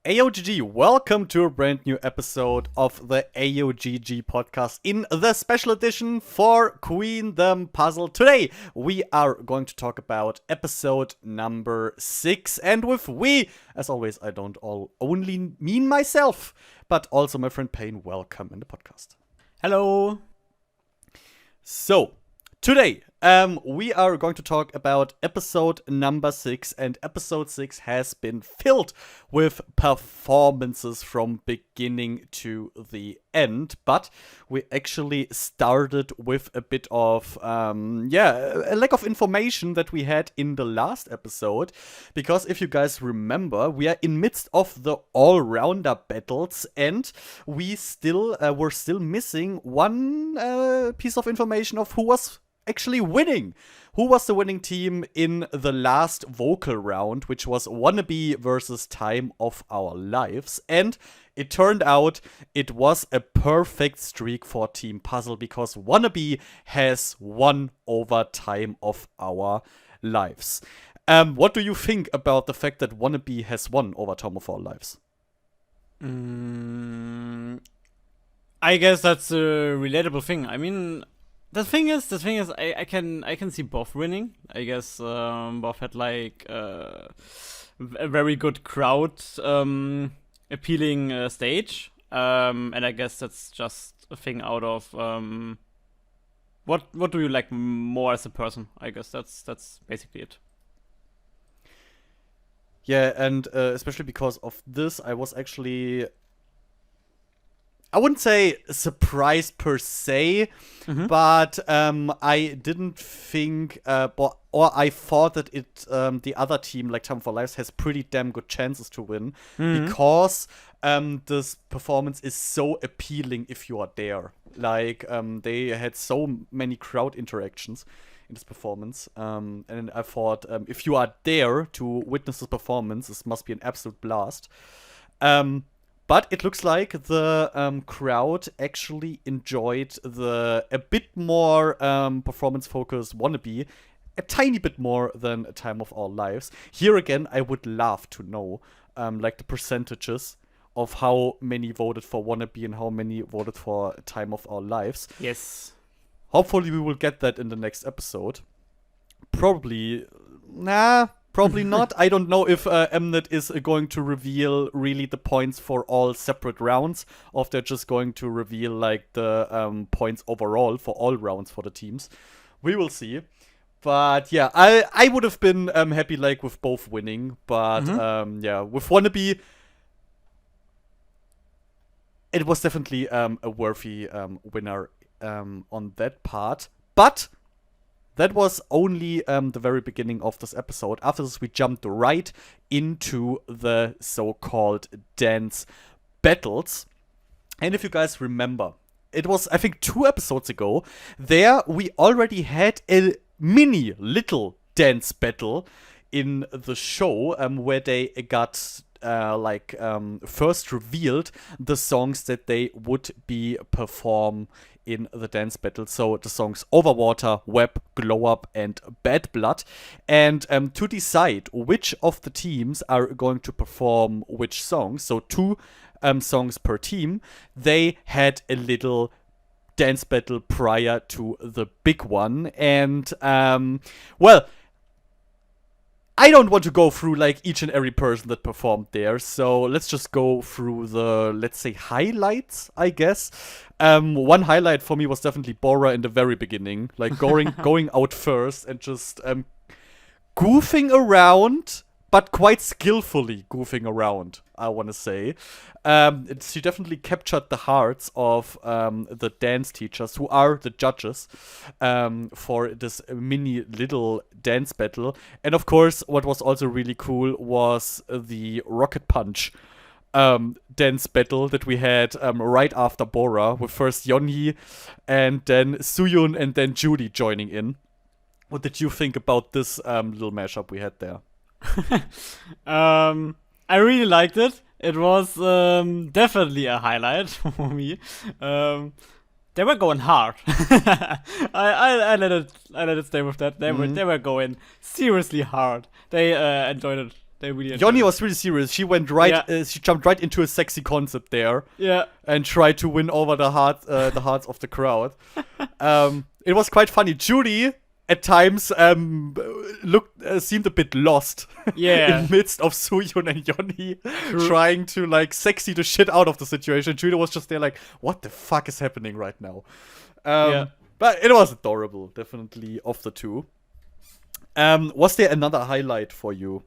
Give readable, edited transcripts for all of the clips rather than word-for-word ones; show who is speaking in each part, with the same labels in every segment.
Speaker 1: AyoGG, welcome to a brand new episode of the AyoGG podcast in the special edition for Queendom Puzzle. Today, we are going to talk about episode number 6. And with we, as always, I don't only mean myself, but also my friend Payne. Welcome in the podcast.
Speaker 2: Hello.
Speaker 1: So, today, we are going to talk about episode number 6, and episode 6 has been filled with performances from beginning to the end, but we actually started with a bit of, a lack of information that we had in the last episode, because if you guys remember, we are in midst of the all-rounder battles, and we still, were still missing one piece of information of who was actually winning. Who was the winning team in the last vocal round, which was Wannabe versus Time of Our Lives. And it turned out it was a perfect streak for Team Puzzle because Wannabe has won over Time of Our Lives. What do you think about the fact that Wannabe has won over Time of Our Lives?
Speaker 2: I guess that's a relatable thing. I mean, the thing is, I can see both winning. I guess both had like a very good crowd appealing stage, and I guess that's just a thing out of what do you like more as a person? I guess that's basically it.
Speaker 1: Yeah, and especially because of this, I was actually, I wouldn't say surprised per se, but I didn't think, or I thought that the other team, like Time for Lives, has pretty damn good chances to win because this performance is so appealing if you are there. Like, they had so many crowd interactions in this performance, and I thought if you are there to witness this performance, this must be an absolute blast. But it looks like the crowd actually enjoyed the a bit more performance-focused Wannabe a tiny bit more than A Time of Our Lives. Here again, I would love to know like the percentages of how many voted for Wannabe and how many voted for A Time of Our Lives.
Speaker 2: Yes.
Speaker 1: Hopefully we will get that in the next episode. Probably not. I don't know if Mnet is going to reveal really the points for all separate rounds, or if they're just going to reveal like the points overall for all rounds for the teams. We will see. But yeah, I would have been happy like with both winning. But with Wannabe, it was definitely a worthy winner on that part. But that was only the very beginning of this episode. After this, we jumped right into the so-called dance battles. And if you guys remember, it was, I think, 2 episodes ago, there we already had a mini little dance battle in the show where they got first revealed the songs that they would be perform in the dance battle. So the songs Overwater, Web, Glow Up, and Bad Blood. And to decide which of the teams are going to perform which songs, so 2 songs per team, they had a little dance battle prior to the big one. And I don't want to go through like each and every person that performed there, so let's just go through the, let's say, highlights, I guess. One highlight for me was definitely Bora in the very beginning, like going out first and just goofing around, but quite skillfully goofing around, I want to say. She definitely captured the hearts of the dance teachers, who are the judges, for this mini little dance battle. And of course, what was also really cool was the Rocket Punch dance battle that we had right after Bora, with first Yeonhee and then Suyun and then Judy joining in. What did you think about this little mashup we had there?
Speaker 2: I really liked it. It was definitely a highlight for me. They were going hard. I let it stay with that. They were going seriously hard. They enjoyed it they really enjoyed
Speaker 1: Yoni
Speaker 2: it.
Speaker 1: was really serious. She went right.
Speaker 2: Yeah.
Speaker 1: She jumped right into a sexy concept there
Speaker 2: Yeah.
Speaker 1: and tried to win over the hearts of the crowd. It was quite funny. Judy at times seemed a bit lost.
Speaker 2: Yeah.
Speaker 1: In midst of Soohyun and Yoni trying to like sexy the shit out of the situation. Judy was just there like, what the fuck is happening right now?
Speaker 2: Yeah.
Speaker 1: But it was adorable, definitely, of the two. Was there another highlight for you?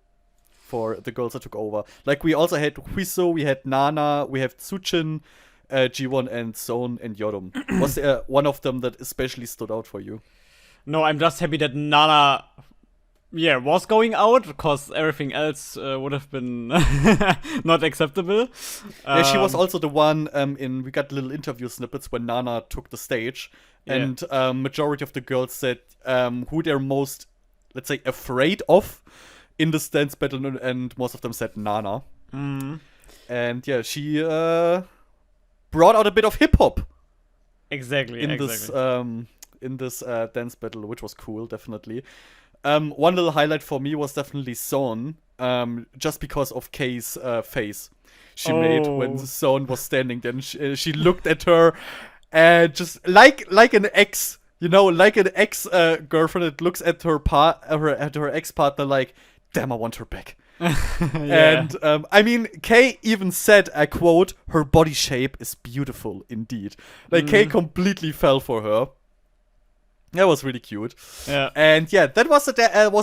Speaker 1: For the girls that took over? Like, we also had Huiso, we had Nana, we have Tsuchin, Jiwon, and Son, and Yodom. Was there one of them that especially stood out for you?
Speaker 2: No, I'm just happy that Nana, was going out, because everything else would have been not acceptable.
Speaker 1: Yeah, she was also the one we got little interview snippets when Nana took the stage, and majority of the girls said who they're most, let's say, afraid of in the dance battle, and most of them said Nana. And yeah, she brought out a bit of hip hop
Speaker 2: Exactly.
Speaker 1: in this dance battle, which was cool, definitely. One little highlight for me was definitely Son, just because of Kay's face she made when Son was standing there. And she looked at her, and just like an ex, like an ex girlfriend that looks at her ex partner like, damn, I want her back. And I mean, Kay even said, I quote, her body shape is beautiful indeed. Like, Kay completely fell for her. That was really cute.
Speaker 2: Yeah.
Speaker 1: And yeah, that was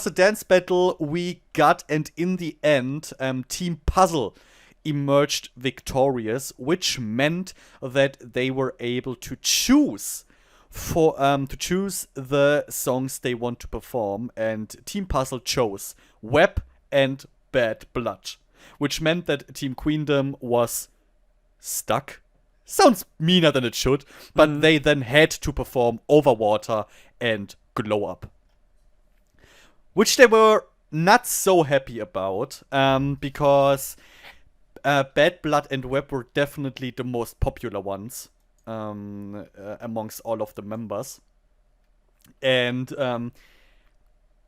Speaker 1: a dance battle we got, and in the end, Team Puzzle emerged victorious, which meant that they were able to choose the songs they want to perform, and Team Puzzle chose Web and Bad Blood, which meant that Team Queendom was stuck. Sounds meaner than it should, but they then had to perform Overwater and Glow Up, which they were not so happy about, because Bad Blood and Web were definitely the most popular ones amongst all of the members. And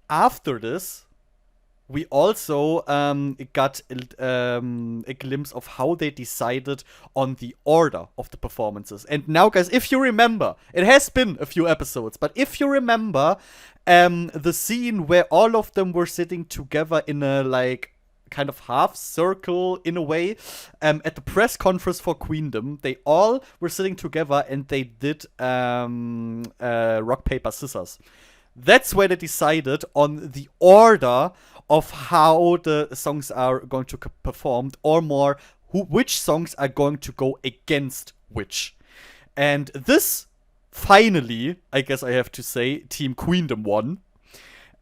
Speaker 1: after this, we also got a glimpse of how they decided on the order of the performances. And now, guys, if you remember, it has been a few episodes, but if you remember the scene where all of them were sitting together in a, like, kind of half circle in a way, at the press conference for Queendom, they all were sitting together and they did rock, paper, scissors. That's where they decided on the order of how the songs are going to performed, or more, which songs are going to go against which. And this, finally, I guess I have to say, Team Queendom won.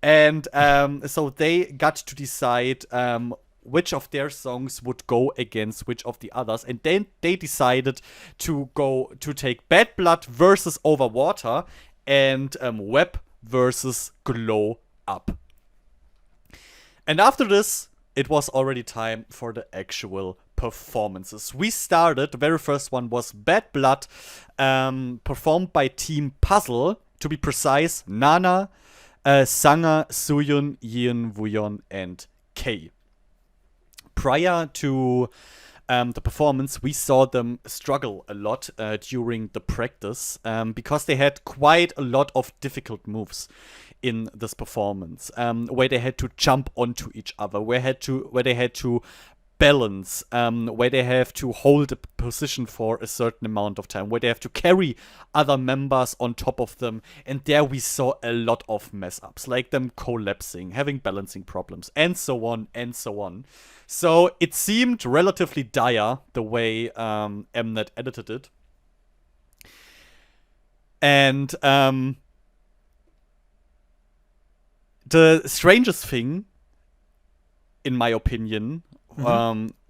Speaker 1: And so they got to decide which of their songs would go against which of the others. And then they decided to take Bad Blood versus Overwater and Web versus Glow Up. And after this, it was already time for the actual performances. We started, the very first one was Bad Blood, performed by Team Puzzle. To be precise, Nana, Sanga, Soohyun, Yeon, Wooyeon, and Kay. Prior to the performance, we saw them struggle a lot during the practice, because they had quite a lot of difficult moves in this performance, where they had to jump onto each other, where they had to balance, where they have to hold a position for a certain amount of time, where they have to carry other members on top of them. And there we saw a lot of mess ups, like them collapsing, having balancing problems, and so on and so on. So it seemed relatively dire the way mnet edited it. And the strangest thing, in my opinion,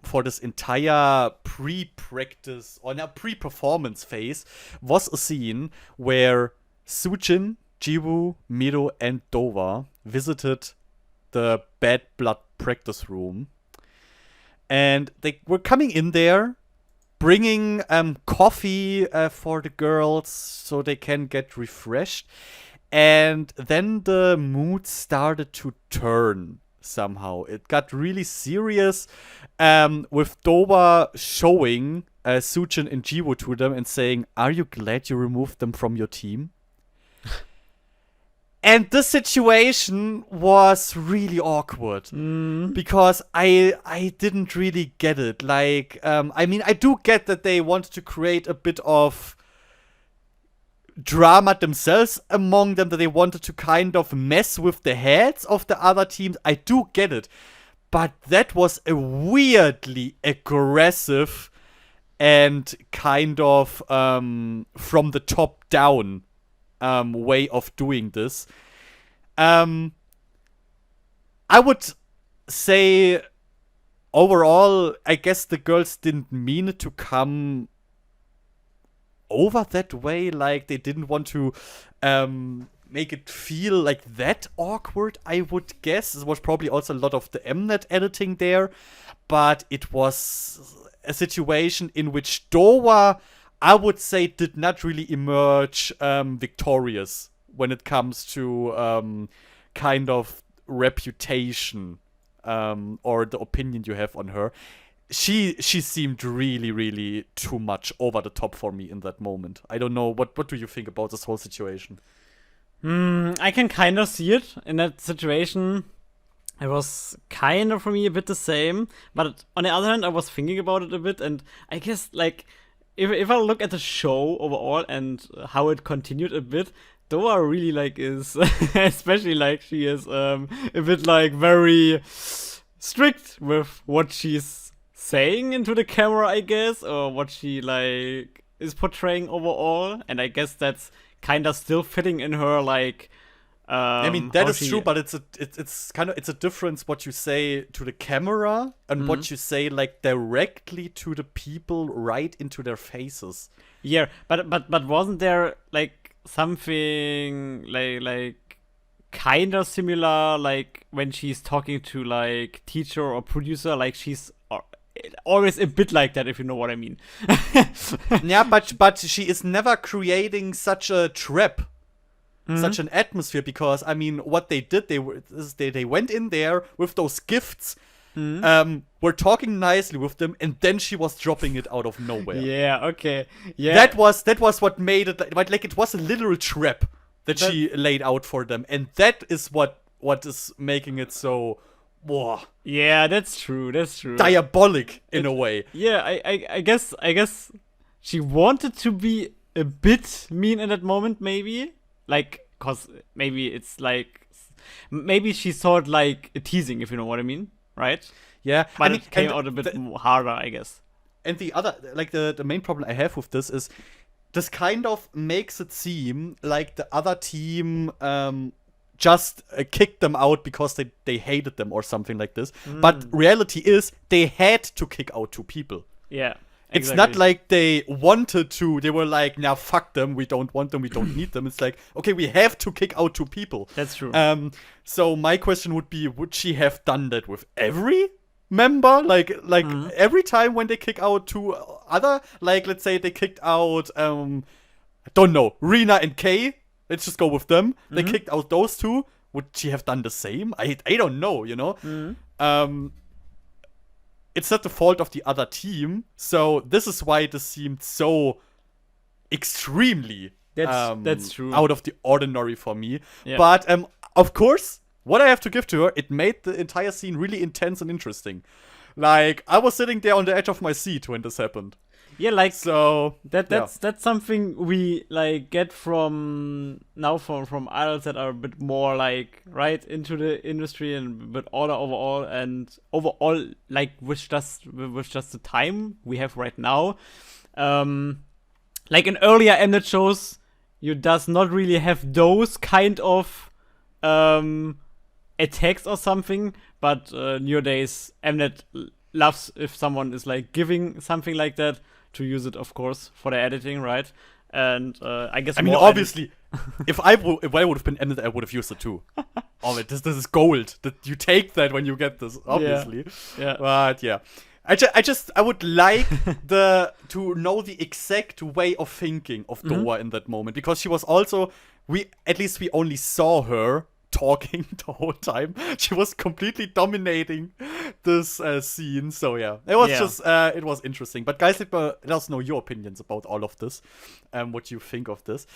Speaker 1: for this entire pre-practice or now pre-performance phase was a scene where Soojin, Jiwoo, Miro, and Dova visited the Bad Blood practice room. And they were coming in there, bringing coffee for the girls so they can get refreshed. And then the mood started to turn somehow. It got really serious with Dowa showing Sujin and Jiwoo to them and saying, "Are you glad you removed them from your team?" And this situation was really awkward because I didn't really get it. Like, I mean, I do get that they wanted to create a bit of drama themselves among them, that they wanted to kind of mess with the heads of the other teams. I do get it. But that was a weirdly aggressive and kind of from the top down way of doing this. I would say overall, I guess the girls didn't mean it to come over that way. Like, they didn't want to make it feel like that awkward, I would guess. It was probably also a lot of the mnet editing there, but it was a situation in which Dowa, I would say, did not really emerge victorious when it comes to kind of reputation or the opinion you have on her. She seemed really, really too much over the top for me in that moment. I don't know, what do you think about this whole situation?
Speaker 2: I can kind of see it in that situation. It was kind of for me a bit the same, but on the other hand, I was thinking about it a bit, and I guess, like, if I look at the show overall and how it continued a bit, Doa really, like, is especially, like, she is a bit, like, very strict with what she's saying into the camera, I guess, or what she, like, is portraying overall, and I guess that's kind of still fitting in her, like,
Speaker 1: I mean, that is true, but it's a difference what you say to the camera and what you say, like, directly to the people, right into their faces.
Speaker 2: Yeah, but wasn't there, like, something like kind of similar, like, when she's talking to, like, teacher or producer, like, she's always a bit like that, if you know what I mean.
Speaker 1: Yeah, but she is never creating such a trap. Such an atmosphere, because I mean, what they did, they went in there with those gifts, were talking nicely with them, and then she was dropping it out of nowhere.
Speaker 2: Yeah, okay, yeah.
Speaker 1: That was what made it like it was a literal trap that she laid out for them, and that is what is making it so, whoa.
Speaker 2: Yeah, that's true.
Speaker 1: Diabolic in a way.
Speaker 2: Yeah, I guess she wanted to be a bit mean in that moment, maybe. Like, cause maybe it's like, maybe she saw it like a teasing, if you know what I mean, right?
Speaker 1: Yeah,
Speaker 2: but it came out a bit harder, I guess.
Speaker 1: And the other, like, the main problem I have with this is, this kind of makes it seem like the other team just kicked them out because they hated them or something like this. But reality is, they had to kick out 2 people.
Speaker 2: Yeah.
Speaker 1: It's not like they wanted to. They were like, "Now fuck them. We don't want them. We don't need them." It's like, okay, we have to kick out 2 people.
Speaker 2: That's true.
Speaker 1: So my question would be, would she have done that with every member? Like every time when they kick out 2 other, like, let's say they kicked out, I don't know, Rina and Kay. Let's just go with them. They kicked out those 2. Would she have done the same? I don't know. You know. It's not the fault of the other team, so this is why this seemed so extremely
Speaker 2: that's true,
Speaker 1: out of the ordinary for me.
Speaker 2: Yeah.
Speaker 1: But of course, what I have to give to her, it made the entire scene really intense and interesting. Like, I was sitting there on the edge of my seat when this happened.
Speaker 2: Yeah, like,
Speaker 1: so
Speaker 2: that's something we, like, get from idols that are a bit more, like, right into the industry and a bit older overall, and overall, like, with just the time we have right now. Like, in earlier mnet shows, you does not really have those kind of attacks or something, but nowadays mnet loves if someone is, like, giving something like that, to use it, of course, for the editing, right? And I guess,
Speaker 1: I mean, obviously, if I would have been edited, I would have used it too. Oh, this is gold. That you take that when you get this, obviously.
Speaker 2: Yeah.
Speaker 1: But yeah, I would like to know the exact way of thinking of Doa in that moment, because she was also, we only saw her talking the whole time. She was completely dominating this scene. So yeah, it was just it was interesting. But guys, let us know your opinions about all of this, what you think of this.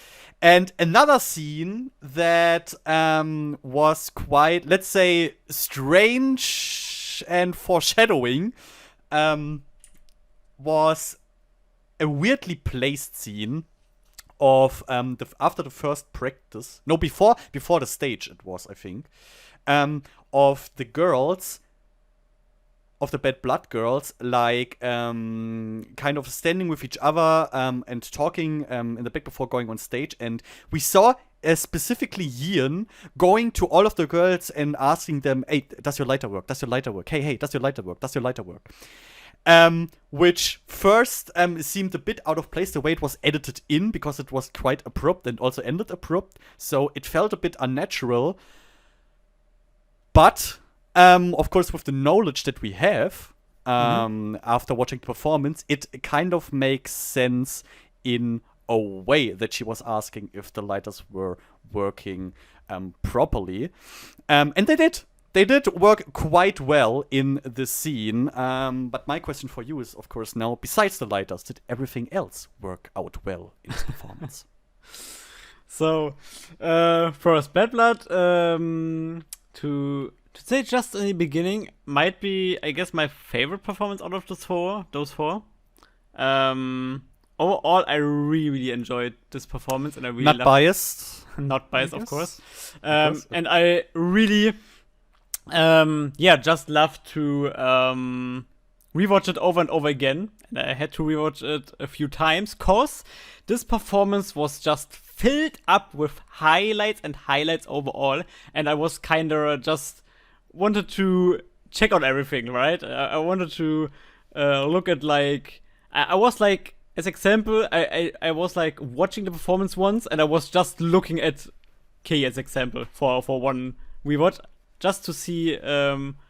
Speaker 1: And another scene that was quite, let's say, strange and foreshadowing, was a weirdly placed scene of after the first practice. No, before the stage it was, I think. Of the girls, of the Bad Blood girls, like kind of standing with each other and talking in the back before going on stage. And we saw specifically Yeon going to all of the girls and asking them, "Hey, does your lighter work? Does your lighter work? Hey, does your lighter work? Does your lighter work?" Which first seemed a bit out of place the way it was edited in, because it was quite abrupt and also ended abrupt. So it felt a bit unnatural. But, of course, with the knowledge that we have after watching the performance, it kind of makes sense in a way that she was asking if the lighters were working properly. And they did. They did work quite well in the scene. But my question for you is, of course, now, besides the lighters, did everything else work out well in this performance?
Speaker 2: So, first, Bad Blood, to say just in the beginning, might be, I guess, my favorite performance out of those four. Overall, I really, really enjoyed this performance, and I really
Speaker 1: not biased.
Speaker 2: Not biased, of course. And I really, just love to rewatch it over and over again. And I had to rewatch it a few times, cause this performance was just filled up with highlights and highlights overall, and I was kinda just wanted to check out everything, right? I wanted to look at, like, I was like, as example, I was like watching the performance once, and I was just looking at Kay as example for one rewatch, just to see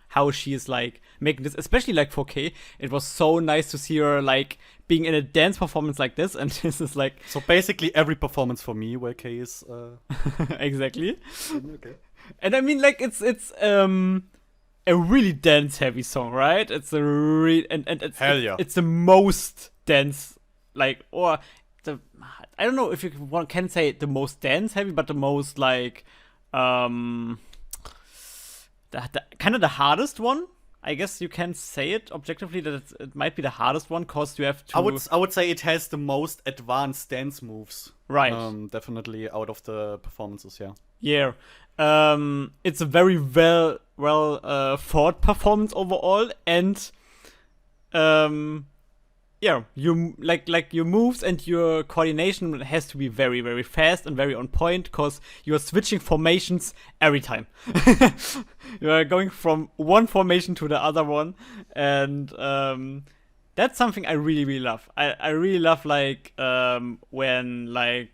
Speaker 2: how she is like making this, especially like for Kay. It was so nice to see her like being in a dance performance like this, and this is like,
Speaker 1: so basically every performance for me where Kay is
Speaker 2: exactly.
Speaker 1: Okay.
Speaker 2: And I mean, like, it's a really dance heavy song, right? It's a and it's
Speaker 1: hell yeah.
Speaker 2: It's the most dance, like, or the, I don't know if you can say the most dance heavy, but the most like the kind of the hardest one. I guess you can say it objectively that it might be the hardest one, cause you have to.
Speaker 1: I would say it has the most advanced dance moves.
Speaker 2: Right.
Speaker 1: Definitely out of the performances, yeah.
Speaker 2: Yeah. It's a very well thought performance overall, and you like your moves and your coordination has to be very, very fast and very on point, because you are switching formations every time. You are going from one formation to the other one, and that's something I really, really love. I really love, like, when, like,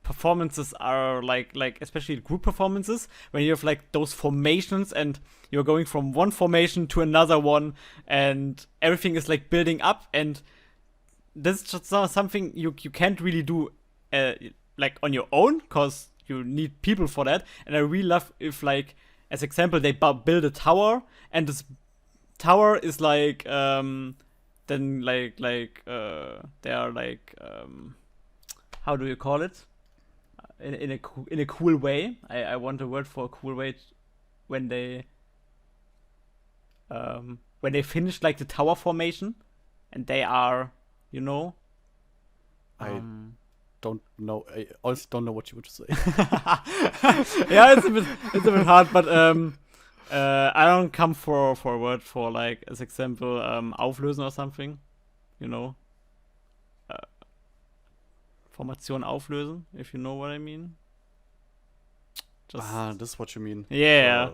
Speaker 2: performances are like especially group performances, when you have like those formations and you're going from one formation to another one, and everything is like building up, and this is just something you can't really do like on your own, because you need people for that. And I really love if, like, as example, they build a tower, and this tower is like then like they are like how do you call it, in a cool way. I want a word for a cool way when they finish like the tower formation, and they are, you know.
Speaker 1: I don't know. I honestly don't know what you would say.
Speaker 2: Yeah, it's a bit hard, but I don't come for a word for, like, as example, auflösen or something, you know. Formation auflösen, if you know what I mean.
Speaker 1: Just this is what you mean.
Speaker 2: Yeah.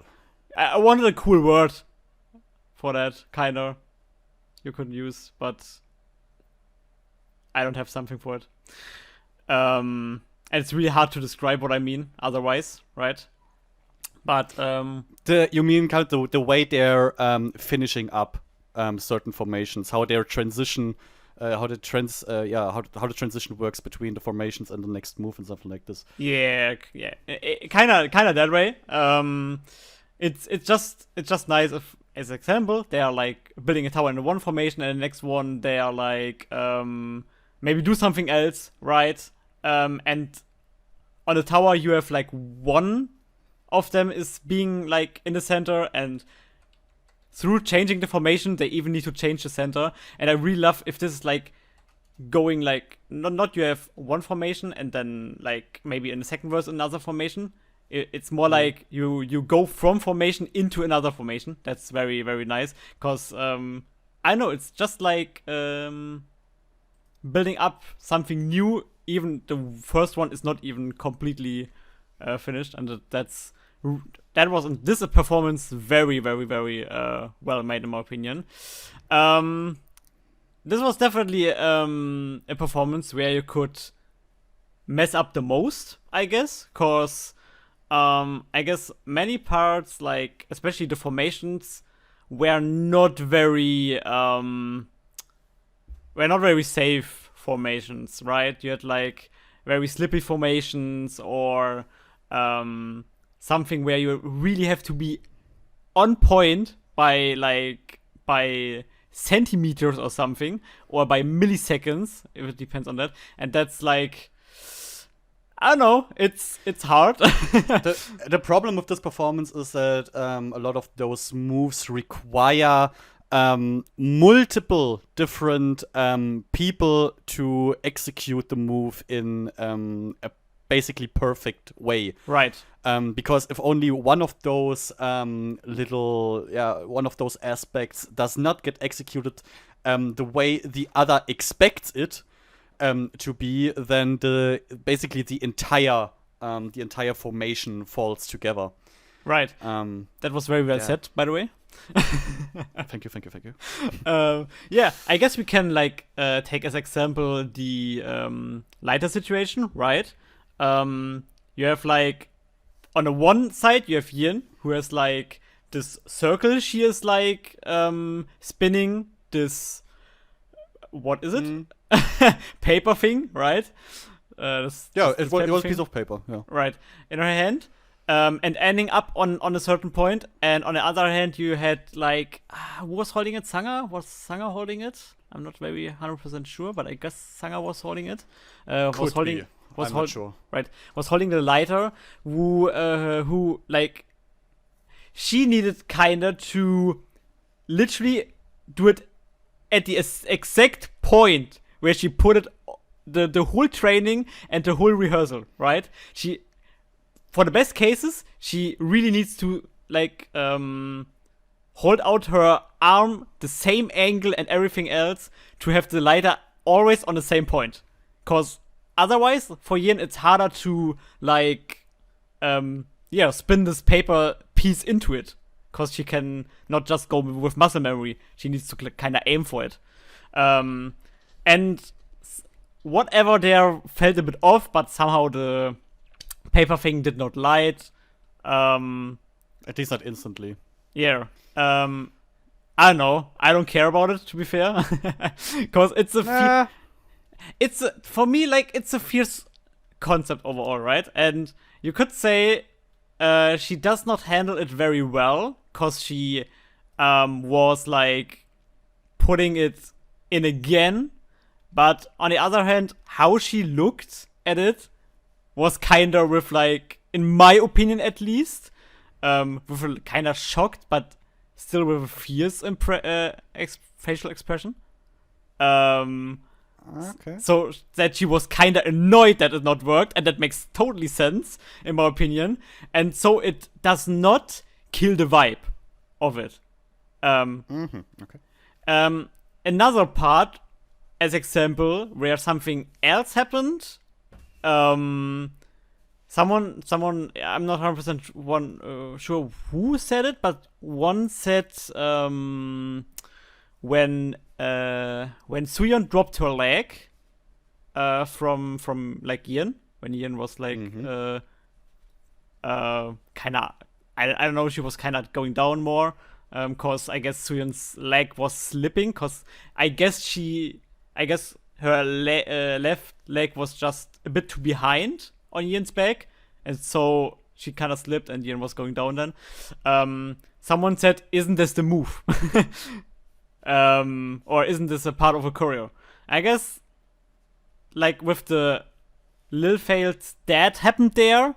Speaker 2: I wanted a cool word for that, kinda, you could use, but I don't have something for it. And it's really hard to describe what I mean otherwise, right? But
Speaker 1: you mean kind of the way they're finishing up certain formations, how they're transition how the how the transition works between the formations and the next move and something like this.
Speaker 2: Yeah, kind of that way. It's just nice if, as example, they are like building a tower in one formation, and the next one they are like maybe do something else, right? And on the tower you have like one of them is being like in the center, and through changing the formation they even need to change the center. And I really love if this is like going like not you have one formation and then like maybe in the second verse another formation. It's more like you go from formation into another formation. That's very, very nice, because I know it's just like building up something new. Even the first one is not even completely finished, and that was in this performance very, very, very well made, in my opinion. This was definitely a performance where you could mess up the most, I guess, because I guess many parts, like especially the formations, were not very safe formations, right? You had like very slippy formations, or something where you really have to be on point by centimeters or something, or by milliseconds, if it depends on that. And that's like, I don't know, it's hard.
Speaker 1: The problem with this performance is that a lot of those moves require multiple different people to execute the move in a basically perfect way.
Speaker 2: Right.
Speaker 1: Because if only one of those one of those aspects does not get executed the way the other expects it to be, then the entire formation falls together.
Speaker 2: Right. That was very well said, by the way.
Speaker 1: Thank you.
Speaker 2: Yeah, I guess we can like take as example the lighter situation, right? You have like on the one side you have Yin, who has like this circle. She is like spinning this, what is it? Paper thing, right?
Speaker 1: It was a piece of paper. Yeah.
Speaker 2: Right, in her hand, and ending up on a certain point. And on the other hand, you had like who was holding it? Sanger? Was Sanger holding it? I'm not very 100% sure, but I guess Sanger was holding it.
Speaker 1: I'm not sure.
Speaker 2: Right, was holding the lighter. Who like she needed kinda to literally do it at the exact point where she put it, the whole training and the whole rehearsal, right? She, for the best cases, she really needs to like hold out her arm the same angle and everything else to have the lighter always on the same point. Cause otherwise, for Yin, it's harder to like spin this paper piece into it. Cause she can not just go with muscle memory. She needs to kind of aim for it. And whatever there felt a bit off, but somehow the paper thing did not light.
Speaker 1: At least not instantly.
Speaker 2: Yeah. I don't know. I don't care about it, to be fair. Because it's for me, like, it's a fierce concept overall, right? And you could say she does not handle it very well, because she was, like, putting it in again. But on the other hand, how she looked at it was kind of with, like, in my opinion at least, with a kind of shocked, but still with a fierce facial expression.
Speaker 1: Okay.
Speaker 2: So that she was kind of annoyed that it not worked, and that makes totally sense, in my opinion. And so it does not kill the vibe of it.
Speaker 1: Okay.
Speaker 2: Another part, as example, where something else happened. Someone, I'm not 100% sure who said it, but one said when Suyeon dropped her leg from like Ian, when Ian was like kind of, I don't know, she was kind of going down more, cause I guess Suyeon's leg was slipping, cause I guess I guess her left leg was just a bit too behind on Ian's back, and so she kind of slipped, and Ian was going down then. Someone said, "Isn't this the move?" Or isn't this a part of a choreo? I guess, like with the Lil fails that happened there,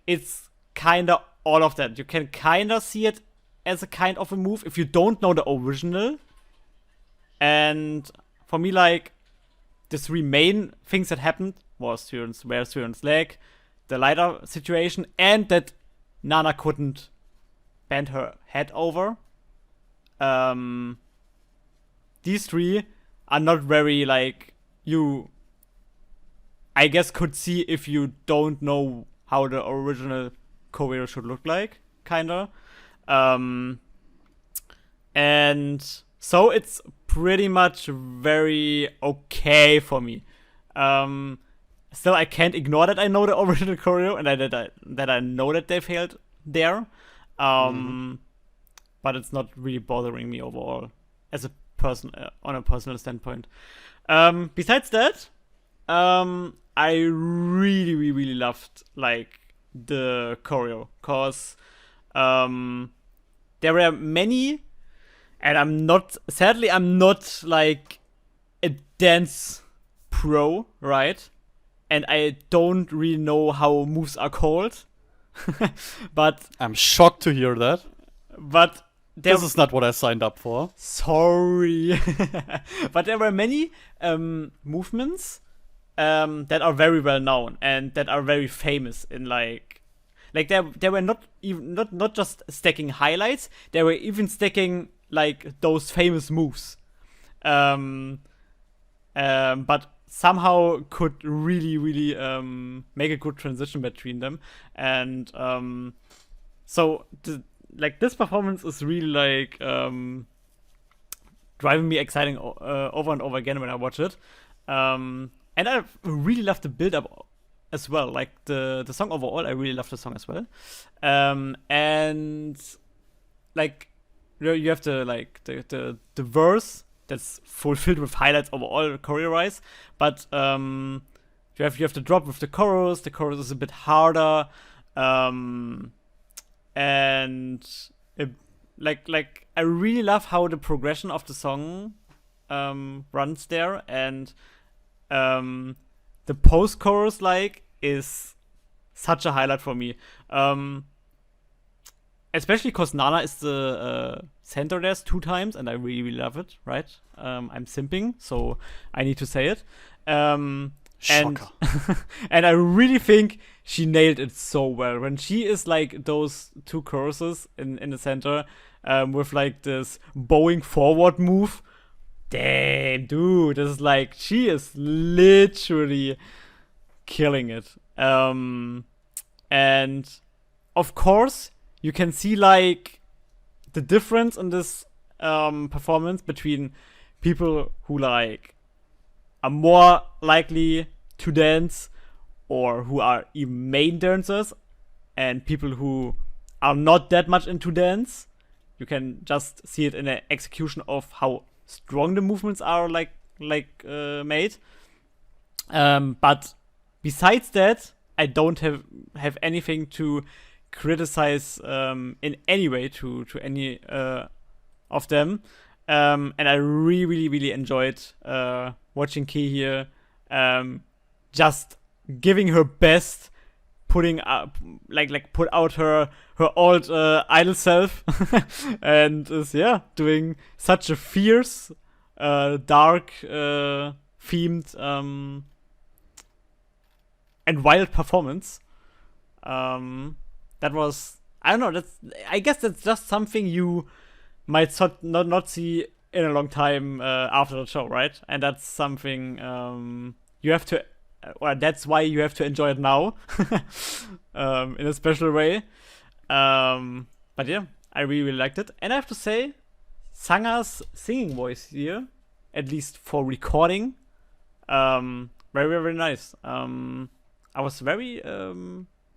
Speaker 2: it's kind of all of that. You can kind of see it as a kind of a move if you don't know the original. And for me, like, the three main things that happened was Suyeon's leg, the lighter situation, and that Nana couldn't bend her head over. These three are not very, like, you, I guess, could see if you don't know how the original choreo should look like, kinda. And so it's pretty much very okay for me. Still, I can't ignore that I know the original choreo and that I know that they failed there. But it's not really bothering me overall as a person on a personal standpoint. Besides that, I really, really, really loved like the choreo, cause there were many, and I'm not like a dance pro, right? And I don't really know how moves are called. But
Speaker 1: I'm shocked to hear that.
Speaker 2: But
Speaker 1: this is not what I signed up for.
Speaker 2: Sorry. But there were many movements that are very well known and that are very famous in like they were not even not just stacking highlights, they were even stacking like those famous moves. But somehow could really, really make a good transition between them. And so this performance is really like driving me exciting over and over again when I watch it. And I really love the build up as well. Like the song overall, I really love the song as well. And like you have the verse that's fulfilled with highlights overall choreo-wise, but you have to drop with the chorus. The chorus is a bit harder, and I really love how the progression of the song runs there, and the post-chorus is such a highlight for me. Especially because Nana is the center there 2 times, and I really, really love it, right? I'm simping, so I need to say it.
Speaker 1: Shocker.
Speaker 2: And I really think she nailed it so well. When she is like those 2 choruses in the center with like this bowing forward move. Damn, dude, this is like, she is literally killing it. And of course, you can see like the difference in this performance between people who like are more likely to dance or who are even main dancers and people who are not that much into dance. You can just see it in the execution of how strong the movements are made. But besides that, I don't have anything to criticize in any way to any of them. And I really, really, really enjoyed watching Key here just giving her best, putting up put out her old idol self and is doing such a fierce dark themed and wild performance. That was, I don't know, I guess that's just something you might not see in a long time after the show, right? And that's something you have to, or that's why you have to enjoy it now in a special way. But yeah, I really, really liked it. And I have to say, Sanga's singing voice here, at least for recording, very, very, very nice. I was very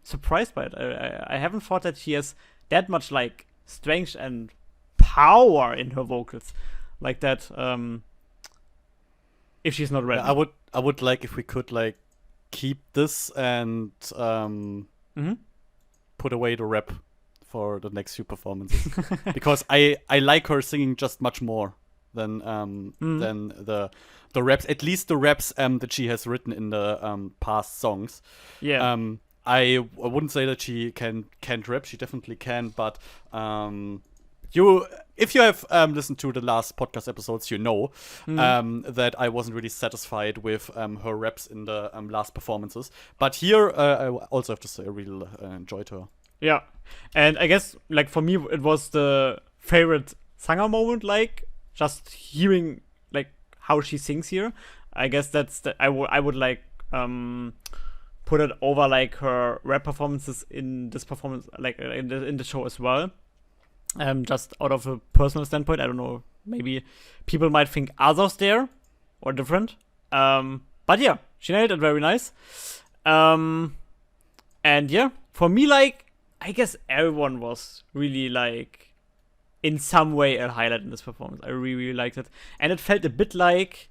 Speaker 2: surprised by it. I haven't thought that she has that much like strength and power in her vocals like that. if she's not ready.
Speaker 1: I would like if we could like keep this and put away the rap for the next few performances because I like her singing just much more than the raps, at least the raps that she has written in the past songs.
Speaker 2: Yeah.
Speaker 1: I wouldn't say that she can't rap. She definitely can, but if you have listened to the last podcast episodes, you know that I wasn't really satisfied with her raps in the last performances. But here, I also have to say I really enjoyed her.
Speaker 2: Yeah, and I guess like for me it was the favorite Sanger moment, like just hearing like how she sings here. I guess that's I would like put it over like her rap performances in this performance, like in the show as well. Just out of a personal standpoint, I don't know, maybe people might think others there or different. But yeah, she nailed it very nice. And yeah, for me, like, I guess everyone was really like in some way a highlight in this performance. I really, really liked it. And it felt a bit like,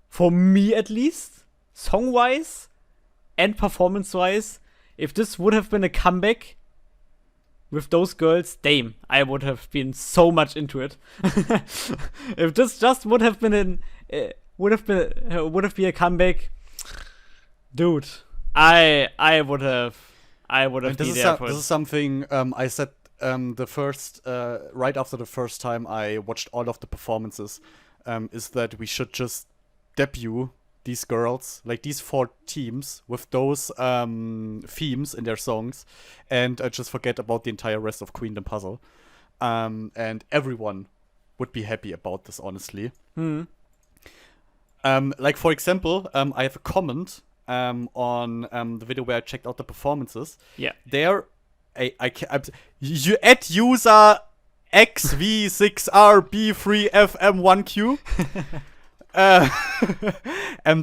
Speaker 2: for me at least, song-wise and performance-wise, if this would have been a comeback with those girls, damn, I would have been so much into it. If this just would have been would have been a comeback, dude, I would have been there for it.
Speaker 1: This is something I said the first right after the first time I watched all of the performances, is that we should just debut these girls, like these 4 teams, with those themes in their songs, and just forget about the entire rest of Queendom Puzzle. And everyone would be happy about this, honestly. Like, for example, I have a comment on the video where I checked out the performances.
Speaker 2: Yeah.
Speaker 1: There, you add user XV6RB3FM1Q.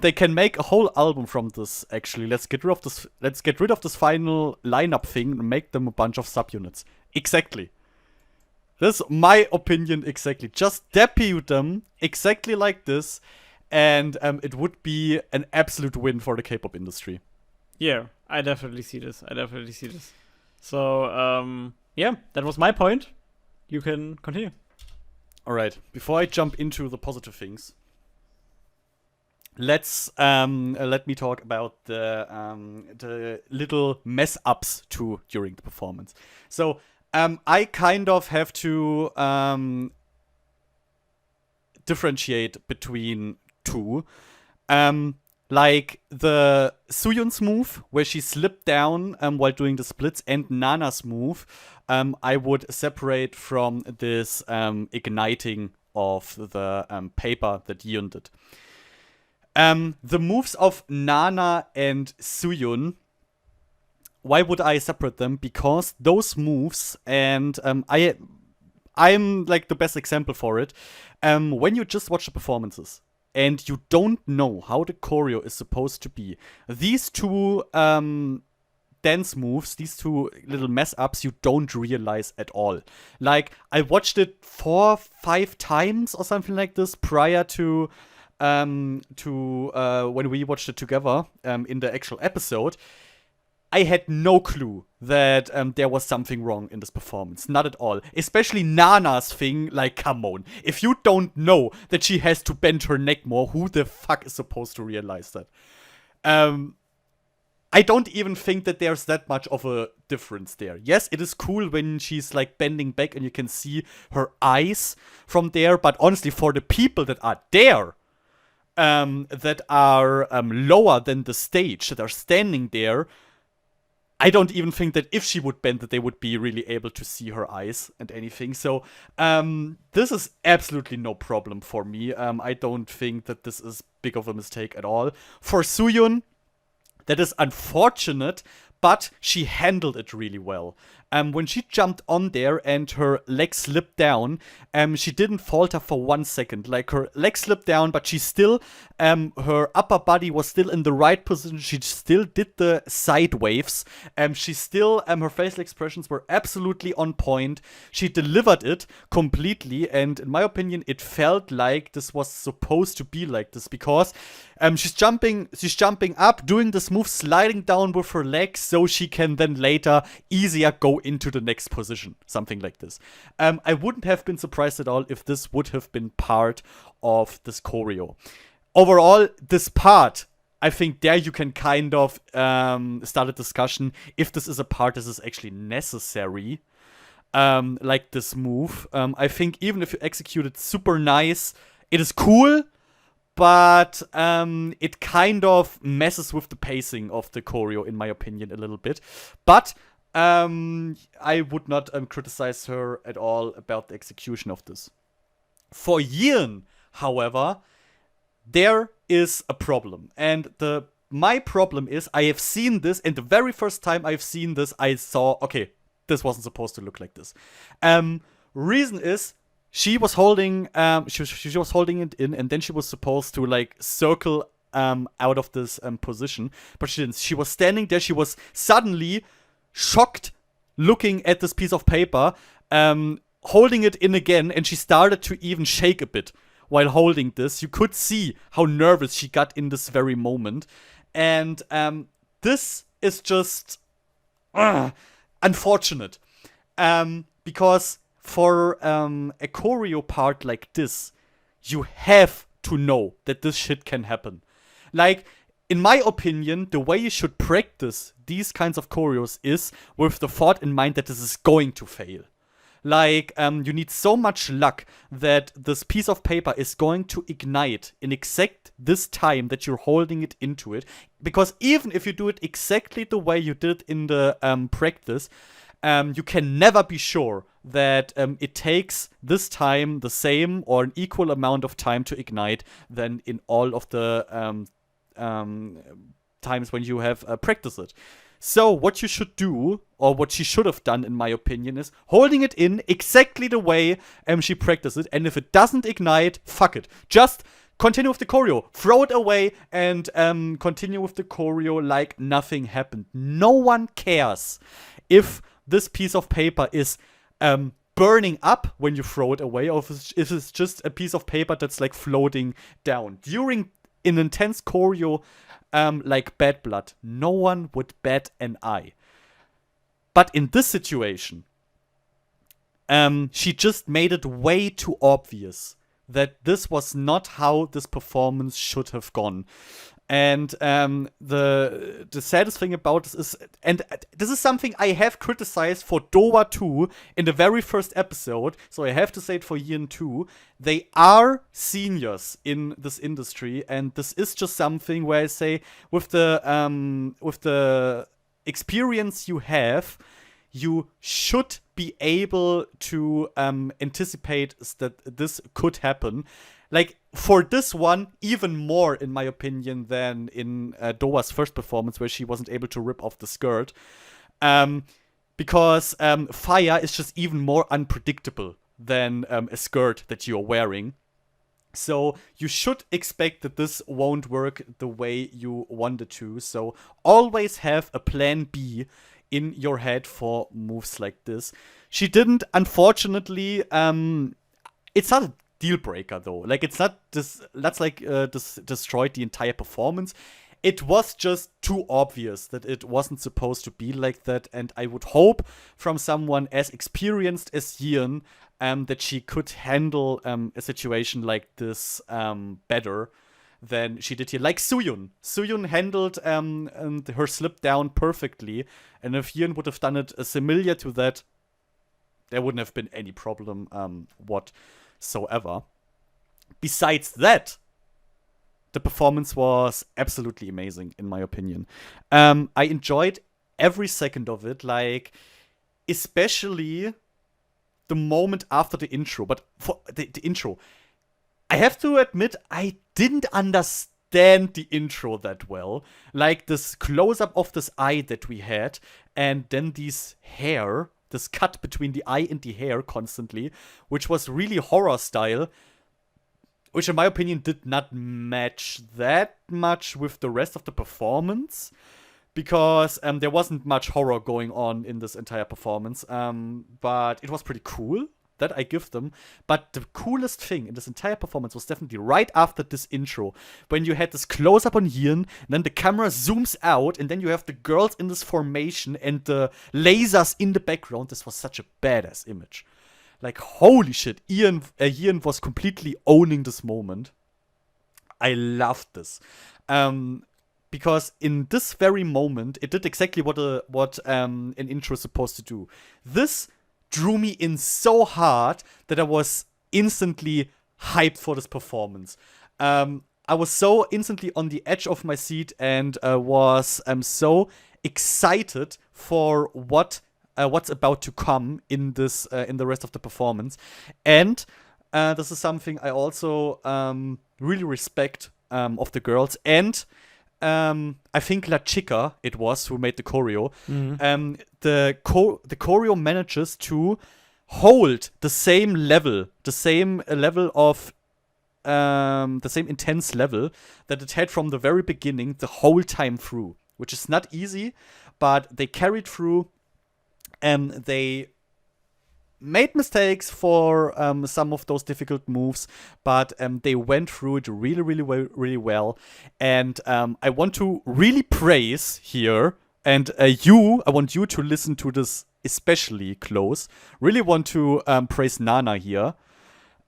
Speaker 1: They can make a whole album from this. Actually, let's get rid of this. Let's get rid of this final lineup thing and make them a bunch of subunits. Exactly. This is my opinion. Exactly. Just debut them exactly like this, and it would be an absolute win for the K-pop industry.
Speaker 2: Yeah, I definitely see this. So, yeah, that was my point. You can continue.
Speaker 1: All right. Before I jump into the positive things, let me talk about the little mess ups too during the performance. So I kind of have to differentiate between 2. Like the Sooyoon's move where she slipped down while doing the splits, and Nana's move, I would separate from this igniting of the paper that Yeon did. The moves of Nana and Sooyoon, why would I separate them? Because those moves, and I'm like the best example for it, when you just watch the performances and you don't know how the choreo is supposed to be, these 2 dance moves, these 2 little mess ups, you don't realize at all. Like, I watched it 4-5 times or something like this prior to when we watched it together in the actual episode. I had no clue that there was something wrong in this performance. Not at all. Especially Nana's thing. Like, come on. If you don't know that she has to bend her neck more, who the fuck is supposed to realize that? I don't even think that there's that much of a difference there. Yes, it is cool when she's like bending back and you can see her eyes from there. But honestly, for the people that are there, that are lower than the stage, that are standing there, I don't even think that if she would bend that they would be really able to see her eyes and anything. So this is absolutely no problem for me. I don't think that this is big of a mistake at all. For Sooyoon, that is unfortunate, but she handled it really well. When she jumped on there and her leg slipped down, she didn't falter for 1 second. Like, her leg slipped down, but she still, her upper body was still in the right position. She still did the side waves. She still, her facial expressions were absolutely on point. She delivered it completely, and in my opinion, it felt like this was supposed to be like this, because she's jumping up, doing this move, sliding down with her legs, so she can then later easier go into the next position, something like this. I wouldn't have been surprised at all if this would have been part of this choreo. Overall, this part, I think there you can kind of start a discussion if this is a part that is actually necessary. Like this move. I think even if you execute it super nice, it is cool, but it kind of messes with the pacing of the choreo, in my opinion, a little bit. But I would not criticize her at all about the execution of this. For Yeon, however, there is a problem. And my problem is, I have seen this, and the very first time I've seen this, I saw, okay, this wasn't supposed to look like this. Reason is, she was holding she was holding it in, and then she was supposed to like circle out of this position, but she didn't. She was standing there. She was suddenly shocked, looking at this piece of paper, holding it in again, and she started to even shake a bit while holding this. You could see how nervous she got in this very moment, and this is just unfortunate, because for a choreo part like this, you have to know that this shit can happen. Like, in my opinion, the way you should practice these kinds of choreos is with the thought in mind that this is going to fail. Like, you need so much luck that this piece of paper is going to ignite in exact this time that you're holding it into it. Because even if you do it exactly the way you did in the practice, you can never be sure that it takes this time the same or an equal amount of time to ignite than in all of the times when you have practiced it. So what you should do, or what she should have done, in my opinion, is holding it in exactly the way she practiced it. And if it doesn't ignite, fuck it. Just continue with the choreo. Throw it away and continue with the choreo like nothing happened. No one cares if this piece of paper is burning up when you throw it away, or if it's just a piece of paper that's like floating down. During an intense choreo like Bad Blood, no one would bat an eye. But in this situation, she just made it way too obvious that this was not how this performance should have gone. And the saddest thing about this is, and this is something I have criticized for Dowa 2 in the very first episode, so I have to say it for Yeon 2. They are seniors in this industry, and this is just something where I say, with the experience you have, you should be able to anticipate that this could happen. Like, for this one, even more, in my opinion, than in Dowa's first performance, where she wasn't able to rip off the skirt. Because fire is just even more unpredictable than a skirt that you're wearing. So you should expect that this won't work the way you want it to. So always have a plan B in your head for moves like this. She didn't, unfortunately. It's not a deal breaker, though. Like, it's not this. That's like destroyed the entire performance. It was just too obvious that it wasn't supposed to be like that, and I would hope from someone as experienced as Yeon that she could handle a situation like this better than she did here. Like Sooyoon. Sooyoon handled her slip down perfectly, and if Yeon would have done it similar to that, there wouldn't have been any problem whatsoever. Besides that, the performance was absolutely amazing, in my opinion. I enjoyed every second of it, like, especially the moment after the intro. But for the intro, I have to admit, I didn't understand stand the intro that well. Like this close-up of this eye that we had, and then these hair, this cut between the eye and the hair constantly, which was really horror style, which in my opinion did not match that much with the rest of the performance, because there wasn't much horror going on in this entire performance, but it was pretty cool. That I give them. But the coolest thing in this entire performance was definitely right after this intro, when you had this close-up on Yeon, and then the camera zooms out, and then you have the girls in this formation and the lasers in the background. This was such a badass image. Like, holy shit, Yeon was completely owning this moment. I loved this. Because in this very moment, it did exactly what an intro is supposed to do. This drew me in so hard that I was instantly hyped for this performance. I was so instantly on the edge of my seat and was so excited for what's about to come in this in the rest of the performance. And this is something I also really respect of the girls. And I think La Chica, it was, who made the choreo. The choreo manages to hold the same level of the same intense level that it had from the very beginning the whole time through, which is not easy, but they carried through. They made mistakes for some of those difficult moves, but they went through it really well. And I want to really praise here, and I want you to listen to this especially close. Really want to praise Nana here,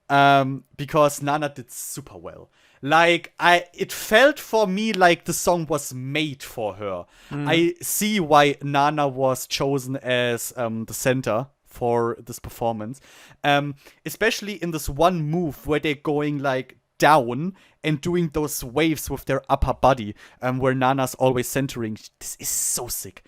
Speaker 1: because Nana did super well. Like, it felt for me like the song was made for her. I see why Nana was chosen as the center for this performance, especially in this one move where they're going like down and doing those waves with their upper body, where Nana's always centering. This is so sick.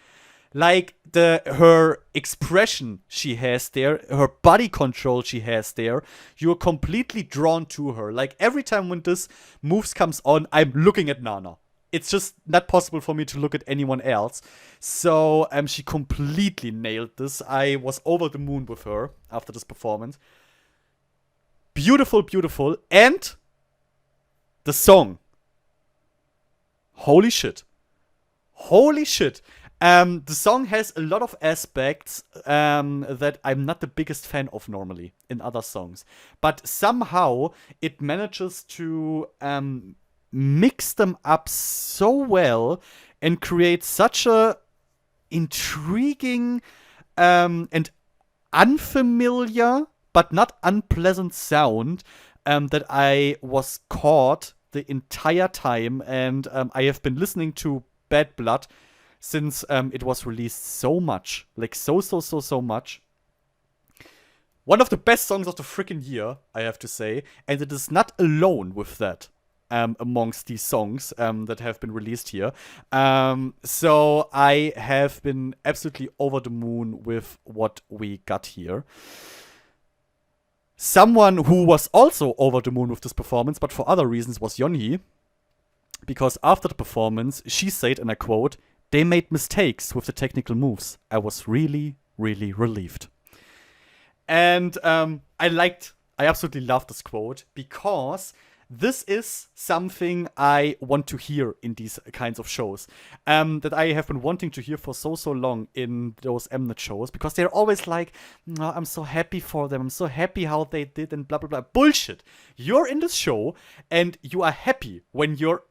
Speaker 1: Like her expression she has there, her body control she has there, you're completely drawn to her. Like every time when this moves comes on, I'm looking at Nana. It's just not possible for me to look at anyone else. So she completely nailed this. I was over the moon with her after this performance. Beautiful, beautiful. And the song. Holy shit. Holy shit. The song has a lot of aspects that I'm not the biggest fan of normally in other songs. But somehow it manages to mix them up so well and create such a intriguing and unfamiliar but not unpleasant sound that I was caught the entire time. And I have been listening to Bad Blood since it was released so much. Like so much. One of the best songs of the freaking year, I have to say. And it is not alone with that. Amongst these songs that have been released here. So I have been absolutely over the moon with what we got here. Someone who was also over the moon with this performance, but for other reasons, was Yeonhee. Because after the performance, she said, and I quote, "They made mistakes with the technical moves. I was really, really relieved." And I absolutely loved this quote, because this is something I want to hear in these kinds of shows. That I have been wanting to hear for so long in those mnet shows. Because they're always like, "No, I'm so happy for them. I'm so happy how they did," and blah, blah, blah. Bullshit. You're in this show, and you are happy when your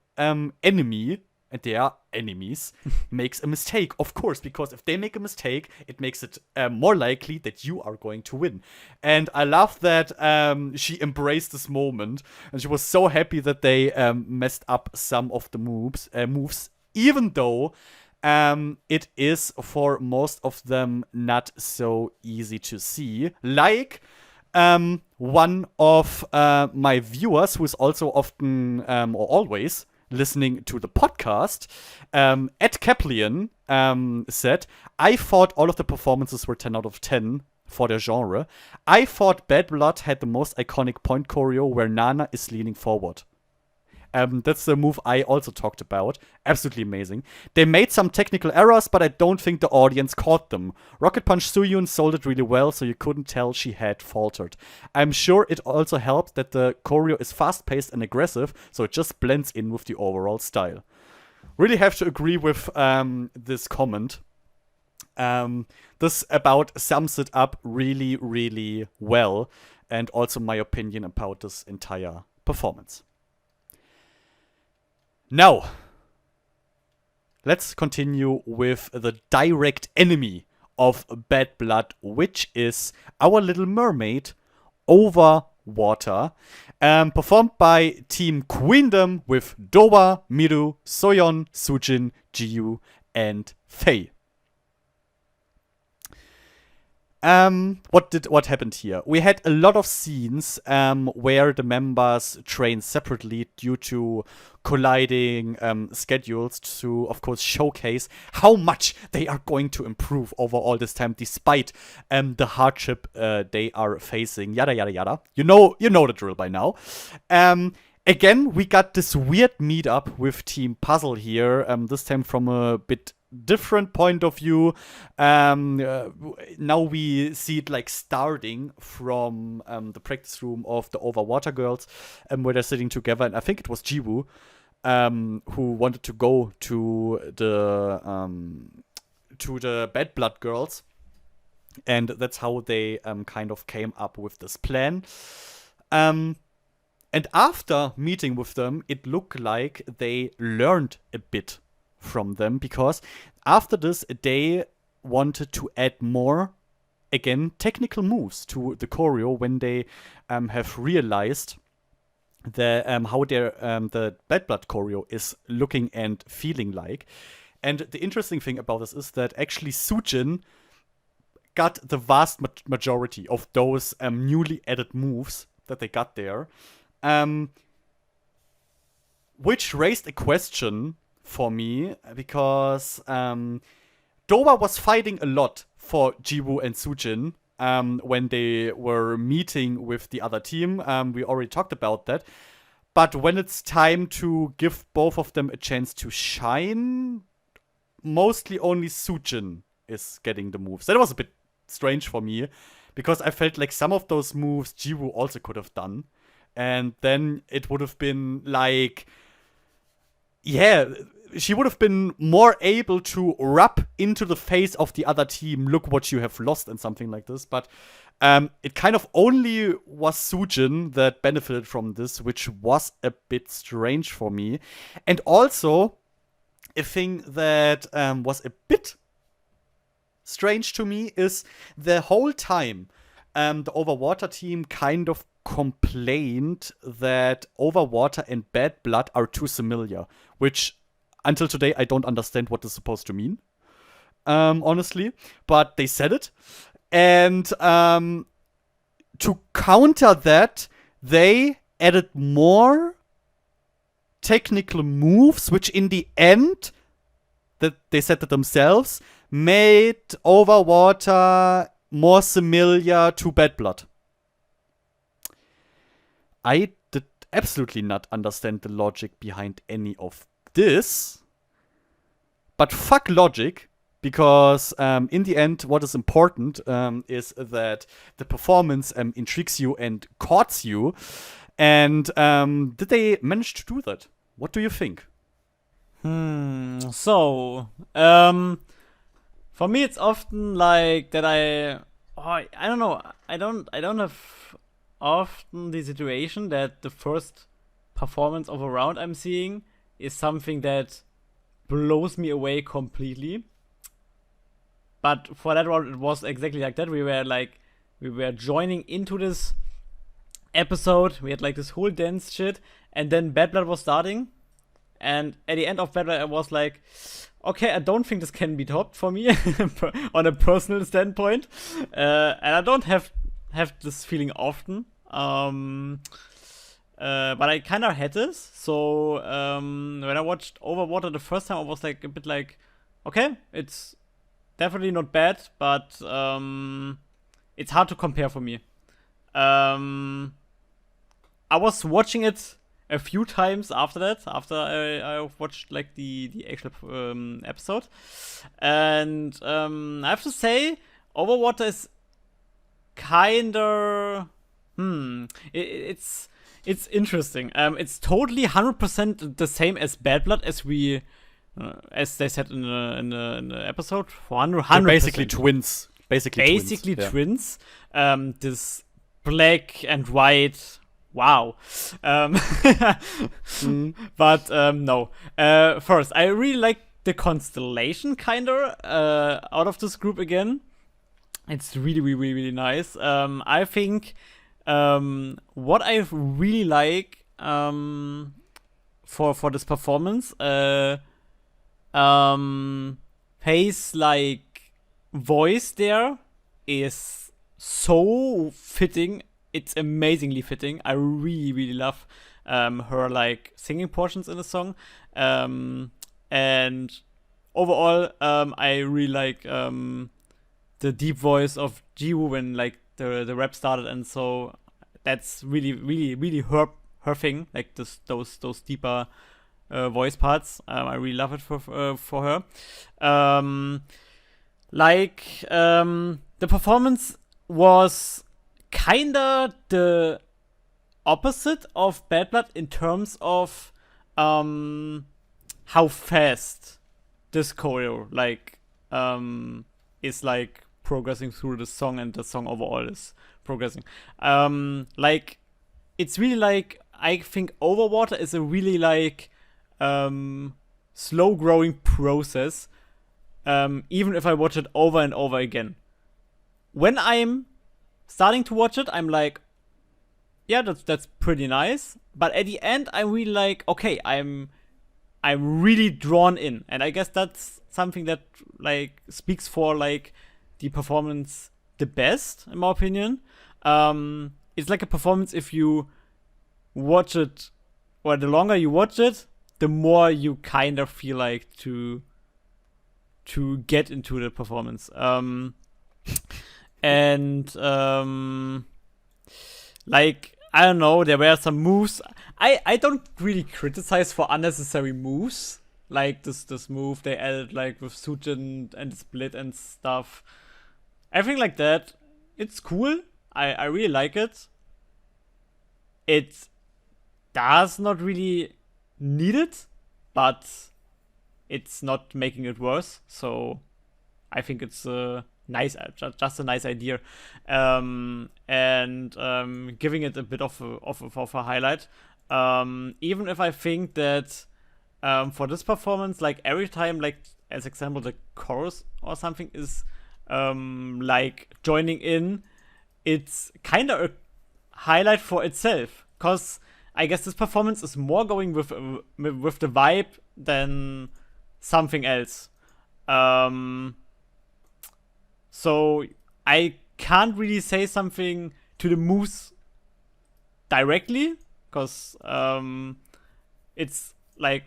Speaker 1: enemy, and they are enemies, makes a mistake. Of course, because if they make a mistake, it makes it more likely that you are going to win. And I love that she embraced this moment, and she was so happy that they messed up some of the moves, even though it is for most of them not so easy to see. Like one of my viewers, who is also often or always listening to the podcast, Ed Kaplian said, "I thought all of the performances were 10 out of 10 for their genre. I thought Bad Blood had the most iconic point choreo where Nana is leaning forward." That's the move I also talked about. Absolutely amazing. They made some technical errors, but I don't think the audience caught them. Rocket Punch Suyun sold it really well, so you couldn't tell she had faltered. I'm sure it also helped that the choreo is fast-paced and aggressive, so it just blends in with the overall style. Really have to agree with this comment. This about sums it up really, really well, and also my opinion about this entire performance. Now, let's continue with the direct enemy of Bad Blood, which is Our Little Mermaid Over Water, performed by Team Queendom with Dowa, Miru, Soyeon, Sujin, Jiyu, and Faye. What happened here? We had a lot of scenes where the members trained separately due to colliding schedules to, of course, showcase how much they are going to improve over all this time, despite the hardship they are facing. Yada yada yada. You know the drill by now. Again, we got this weird meetup with Team Puzzle here. This time from a bit different point of view. Now we see it like starting from the practice room of the Overwater girls, where they're sitting together, and I think it was Jiwoo who wanted to go to the Bad Blood girls, and that's how they kind of came up with this plan. And after meeting with them, it looked like they learned a bit from them, because after this they wanted to add more, again, technical moves to the choreo when they have realized the how their the Bad Blood choreo is looking and feeling like. And the interesting thing about this is that actually Sujin got the vast majority of those newly added moves that they got there, which raised a question for me, because Dowa was fighting a lot for Jiwoo and Sujin when they were meeting with the other team. We already talked about that. But when it's time to give both of them a chance to shine, mostly only Sujin is getting the moves. That was a bit strange for me, because I felt like some of those moves Jiwoo also could have done. And then it would have been like, yeah, she would have been more able to rub into the face of the other team, look what you have lost, and something like this. But it kind of only was Sujin that benefited from this, which was a bit strange for me. And also, a thing that was a bit strange to me is the whole time the Overwater team kind of complained that Overwater and Bad Blood are too similar, which until today I don't understand what this is supposed to mean, honestly, but they said it. And to counter that, they added more technical moves, which in the end, that they said it themselves, made Overwater more similar to Bad Blood. I did absolutely not understand the logic behind any of this, but fuck logic, because in the end, what is important is that the performance intrigues you and courts you. And did they manage to do that? What do you think?
Speaker 2: So, for me, it's often like that I don't know. I don't have often the situation that the first performance of a round I'm seeing is something that blows me away completely. But for that round, it was exactly like that. We were joining into this episode. We had like this whole dance shit, and then Bad Blood was starting. And at the end of Bad Blood, I was like, okay, I don't think this can be topped for me on a personal standpoint. And I don't have this feeling often. But I kind of had this. So when I watched Overwater the first time, I was like a bit like, okay, it's definitely not bad, but it's hard to compare for me. I was watching it a few times after that, after I watched like the actual episode, and I have to say, Overwater is kinda it's interesting. It's totally 100% the same as Bad Blood as they said in the episode. 100%.
Speaker 1: They're basically twins.
Speaker 2: Basically
Speaker 1: twins.
Speaker 2: twins. This black and white. Wow. But no. First, I really like the constellation kinda out of this group again. It's really, really, really, really nice. I think what I really like for this performance, Faye's like voice there is so fitting. It's amazingly fitting. I really, really love her like singing portions in the song, and overall, I really like the deep voice of Jiwoo when like the rap started, and so that's really, really, really her thing. Like those deeper voice parts. I really love it for her. The performance was kinda the opposite of Bad Blood in terms of how fast this choreo is like progressing through the song, and the song overall is progressing. It's really like, I think Overwater is a really like slow growing process, even if I watch it over and over again. When I'm starting to watch it, I'm like, yeah, that's pretty nice. But at the end, I'm really like, okay, I'm really drawn in, and I guess that's something that like speaks for like the performance the best, in my opinion. It's like a performance, if you watch it, or the longer you watch it, the more you kind of feel like to get into the performance. Like, I don't know, there were some moves. I don't really criticize for unnecessary moves. Like this move they added like with Sujin and the split and stuff. Everything like that, it's cool. I really like it. It does not really need it, but it's not making it worse. So I think it's nice, just a nice idea, and giving it a bit of a highlight. Even if I think that for this performance, like every time, like as example, the chorus or something is like joining in, it's kind of a highlight for itself, because I guess this performance is more going with the vibe than something else. So I can't really say something to the moves directly, because it's like,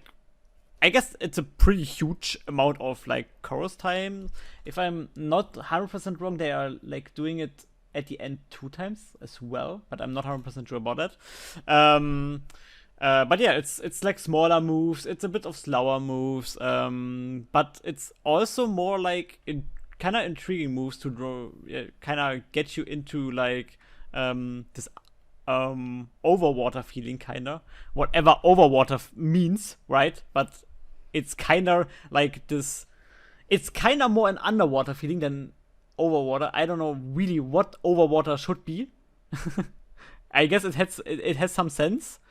Speaker 2: I guess it's a pretty huge amount of like chorus time. If I'm not 100% wrong, they are like doing it at the end 2 times as well, but I'm not 100% sure about that. But yeah, it's like smaller moves. It's a bit of slower moves, but it's also more like kind of intriguing moves to draw, kind of get you into like this overwater feeling, kind of whatever overwater means, right? But it's kind of like this. It's kind of more an underwater feeling than overwater. I don't know really what overwater should be. I guess it has some sense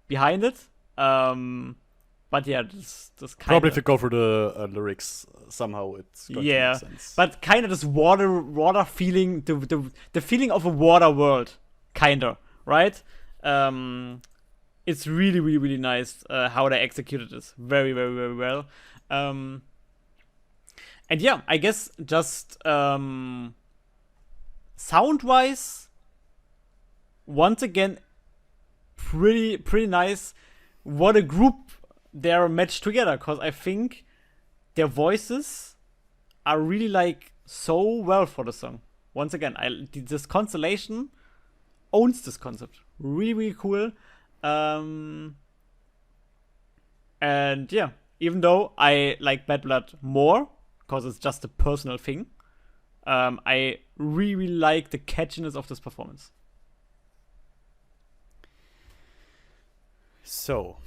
Speaker 2: behind it. But yeah, this kind
Speaker 1: probably if you go through the lyrics somehow, it's going to make sense.
Speaker 2: But kind of this water feeling, the feeling of a water world, kind of, right? It's really, really, really nice how they executed this very, very, very well. And yeah, I guess just sound-wise, once again, pretty nice. What a group they're matched together, because I think their voices are really like so well for the song. Once again, this constellation owns this concept. Really, really cool. And yeah, even though I like Bad Blood more, because it's just a personal thing, I really like the catchiness of this performance.
Speaker 1: So,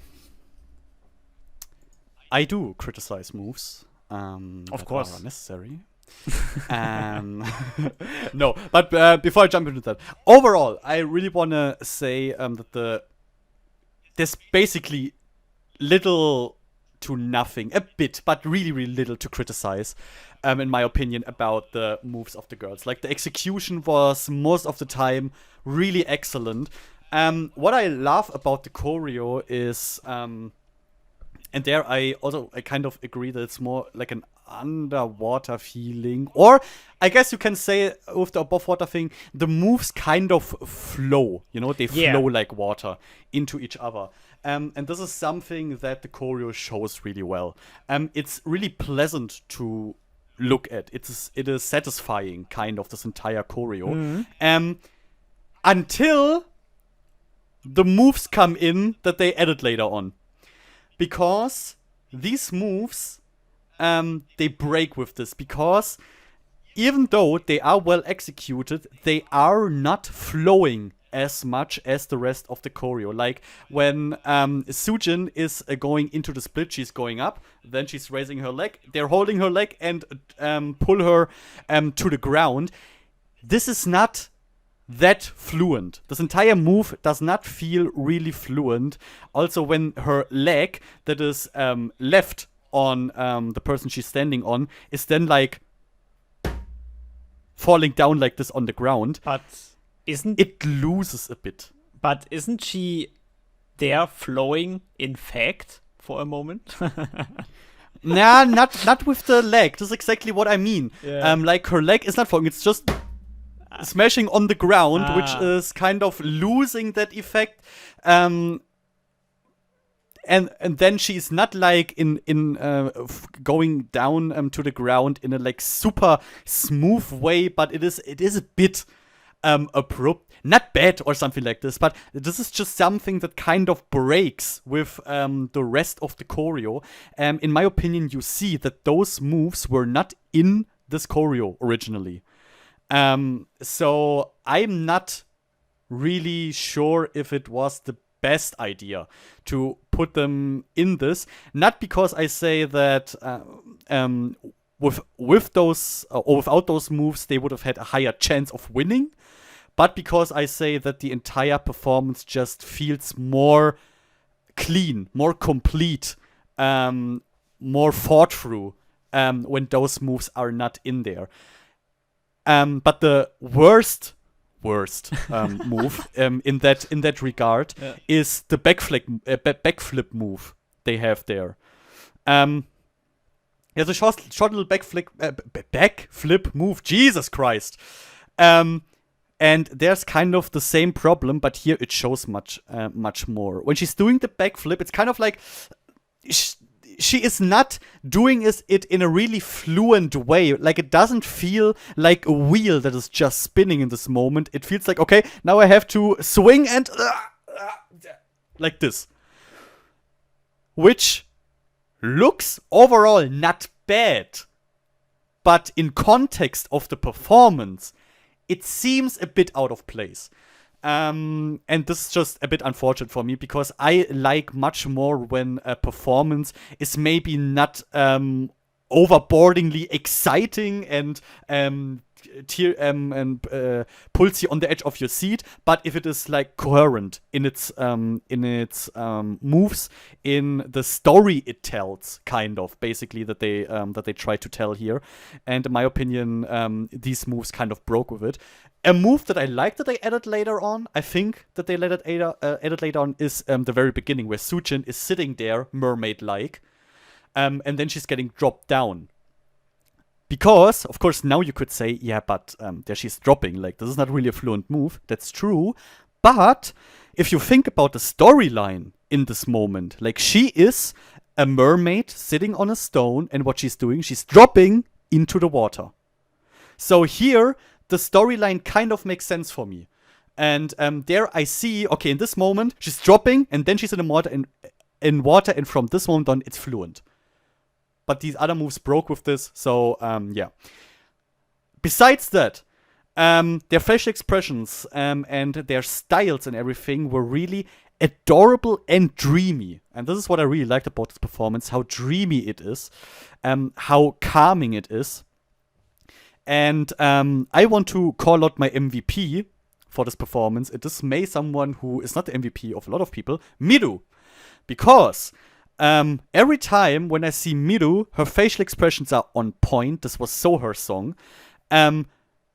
Speaker 1: I do criticize moves.
Speaker 2: Of
Speaker 1: that
Speaker 2: course.
Speaker 1: are necessary. No, but before I jump into that, overall, I really want to say that there's basically little to nothing, a bit, but really, really little to criticize, in my opinion, about the moves of the girls. Like, the execution was most of the time really excellent. What I love about the choreo is, and there I kind of agree that it's more like an underwater feeling. Or I guess you can say with the above water thing, the moves kind of flow. You know, they flow like water into each other. And this is something that the choreo shows really well. It's really pleasant to look at. It is satisfying, kind of, this entire choreo. Until the moves come in that they added later on. Because these moves, they break with this. Because even though they are well executed, they are not flowing as much as the rest of the choreo. Like, when Sujin is going into the split, she's going up, then she's raising her leg, they're holding her leg and pull her to the ground. This is not that fluent. This entire move does not feel really fluent. Also, when her leg that is left on the person she's standing on is then like falling down like this on the ground,
Speaker 2: but
Speaker 1: it loses a bit.
Speaker 2: But isn't she there flowing in fact for a moment?
Speaker 1: Nah, not with the leg. That's exactly what I mean.
Speaker 2: Yeah.
Speaker 1: Like, her leg is not falling, it's just smashing on the ground, which is kind of losing that effect. And then she's not like going down to the ground in a like super smooth way, but it is a bit abrupt. Not bad or something like this, but this is just something that kind of breaks with the rest of the choreo. In my opinion, you see that those moves were not in this choreo originally. So I'm not really sure if it was the best idea to put them in this. Not because I say that with those or without those moves they would have had a higher chance of winning, but because I say that the entire performance just feels more clean, more complete, more thought through when those moves are not in there. But the worst move in that regard is the backflip move they have there. There's a short little backflip move. Jesus Christ. And there's kind of the same problem, but here it shows much more. When she's doing the backflip, it's kind of like she is not doing it in a really fluent way. Like, it doesn't feel like a wheel that is just spinning in this moment. It feels like, okay, now I have to swing and like this. Which looks overall not bad. But in context of the performance, it seems a bit out of place. And this is just a bit unfortunate for me, because I like much more when a performance is maybe not overboardingly exciting and pulls you on the edge of your seat, but if it is like coherent in its moves, in the story it tells, kind of basically that they try to tell here. And in my opinion, these moves kind of broke with it. A move that I like that they added later on, I think that they added later on, is the very beginning, where Sujin is sitting there, mermaid-like, and then she's getting dropped down. Because, of course, now you could say, yeah, but there she's dropping. Like, this is not really a fluent move. That's true. But if you think about the storyline in this moment, like, she is a mermaid sitting on a stone, and what she's doing, she's dropping into the water. So here, the storyline kind of makes sense for me. And there I see, okay, in this moment, she's dropping, and then she's in water, and from this moment on, it's fluent. But these other moves broke with this, so, yeah. Besides that, their facial expressions and their styles and everything were really adorable and dreamy. And this is what I really liked about this performance, how dreamy it is, how calming it is. And I want to call out my MVP for this performance. It is someone who is not the MVP of a lot of people, Miru. Because every time when I see Miru, her facial expressions are on point. This was so her song.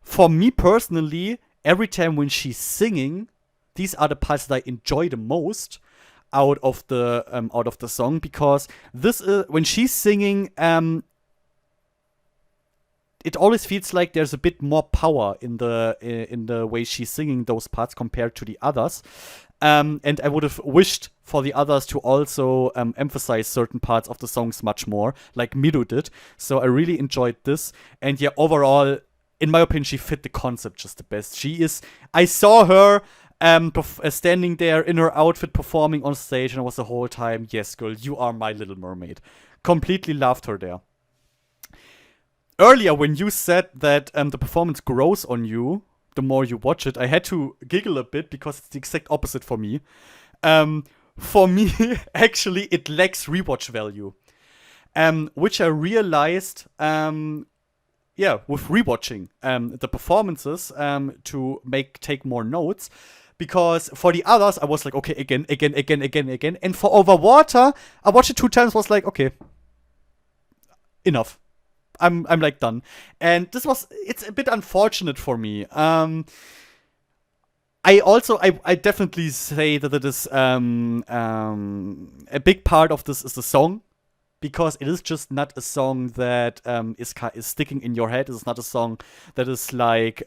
Speaker 1: For me personally, every time when she's singing, these are the parts that I enjoy the most out of the song, because this is when she's singing. It always feels like there's a bit more power in the way she's singing those parts compared to the others. And I would have wished for the others to also emphasize certain parts of the songs much more, like Miru did. So I really enjoyed this. And yeah, overall, in my opinion, she fit the concept just the best. I saw her standing there in her outfit performing on stage, and I was the whole time, yes, girl, you are my Little Mermaid. Completely loved her there. Earlier, when you said that the performance grows on you the more you watch it, I had to giggle a bit because it's the exact opposite for me. For me, actually, it lacks rewatch value. Which I realized, with rewatching the performances to take more notes. Because for the others, I was like, okay, again. And for Overwater, I watched it 2 times, was like, okay, enough. I'm like done. And it's a bit unfortunate for me. I definitely say that it is a big part of this is the song, because it is just not a song that is sticking in your head. It's not a song that is like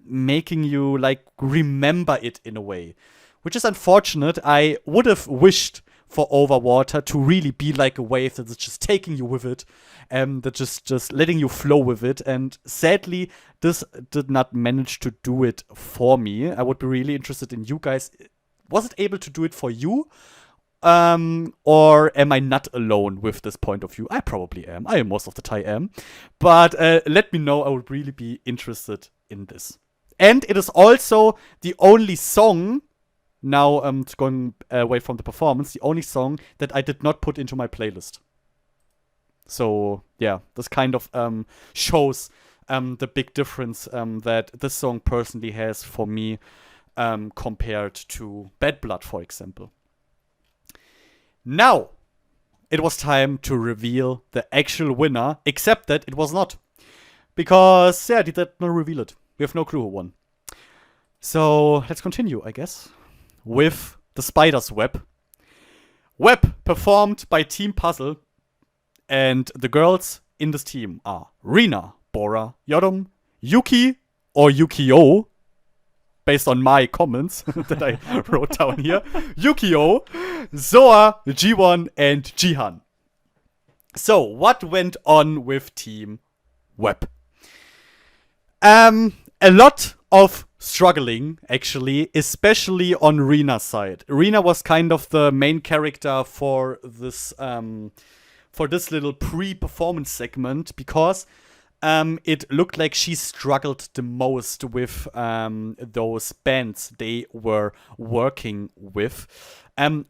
Speaker 1: making you like remember it in a way, which is unfortunate. I would have wished for Overwater to really be like a wave that is just taking you with it, that just letting you flow with it. And sadly, this did not manage to do it for me. I would be really interested in you guys. Was it able to do it for you? Or am I not alone with this point of view? I probably am. I most of the time am. But let me know. I would really be interested in this. And it is also the only song, now going away from the performance, the only song that I did not put into my playlist. So, yeah, this kind of shows the big difference that this song personally has for me compared to Bad Blood, for example. Now, it was time to reveal the actual winner, except that it was not. Because, yeah, they did not reveal it. We have no clue who won. So, let's continue, I guess, with the Spider's Web. Web performed by Team Puzzle. And the girls in this team are Rina, Bora, Yodom, Yuki or Yukio, based on my comments that I wrote down here. Yukio, Zoa, G1, and Jihan. So, what went on with Team Web? A lot of struggling, actually, especially on Rina's side. Rina was kind of the main character for this little pre-performance segment, because it looked like she struggled the most with those bands they were working with,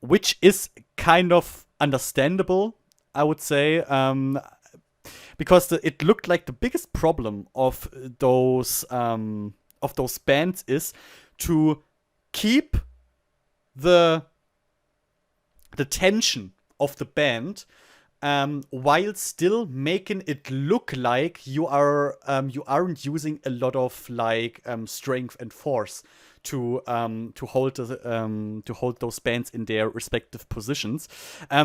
Speaker 1: which is kind of understandable, I would say, because it looked like the biggest problem of those bands is to keep the tension of the band, while still making it look like you aren't using a lot of like strength and force to hold those bands in their respective positions,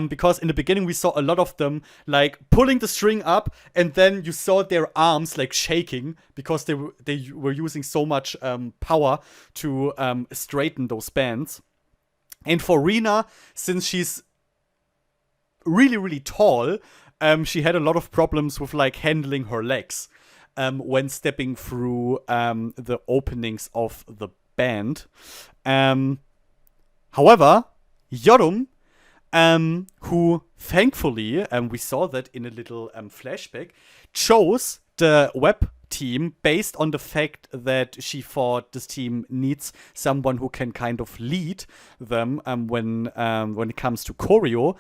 Speaker 1: because in the beginning we saw a lot of them like pulling the string up, and then you saw their arms like shaking because they were using so much power to straighten those bands. And for Rina, since she's really, really tall, she had a lot of problems with like handling her legs. when stepping through the openings of the band. However, Yorum, who thankfully, we saw that in a little flashback, chose the web team based on the fact that she thought this team needs someone who can kind of lead them when it comes to choreo.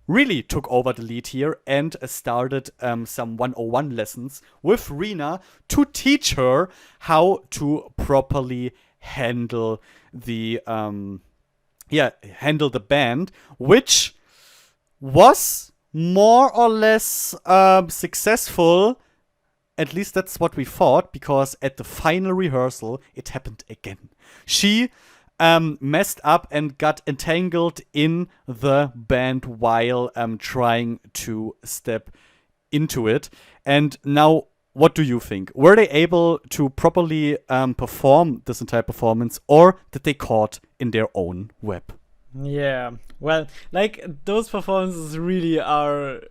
Speaker 1: Really took over the lead here and started some 101 lessons with Rina to teach her how to properly handle the band, which was more or less successful. At least that's what we thought, because at the final rehearsal, it happened again. She messed up and got entangled in the band while trying to step into it. And now, what do you think? Were they able to properly perform this entire performance, or did they caught in their own web?
Speaker 2: Yeah, well, like, those performances really are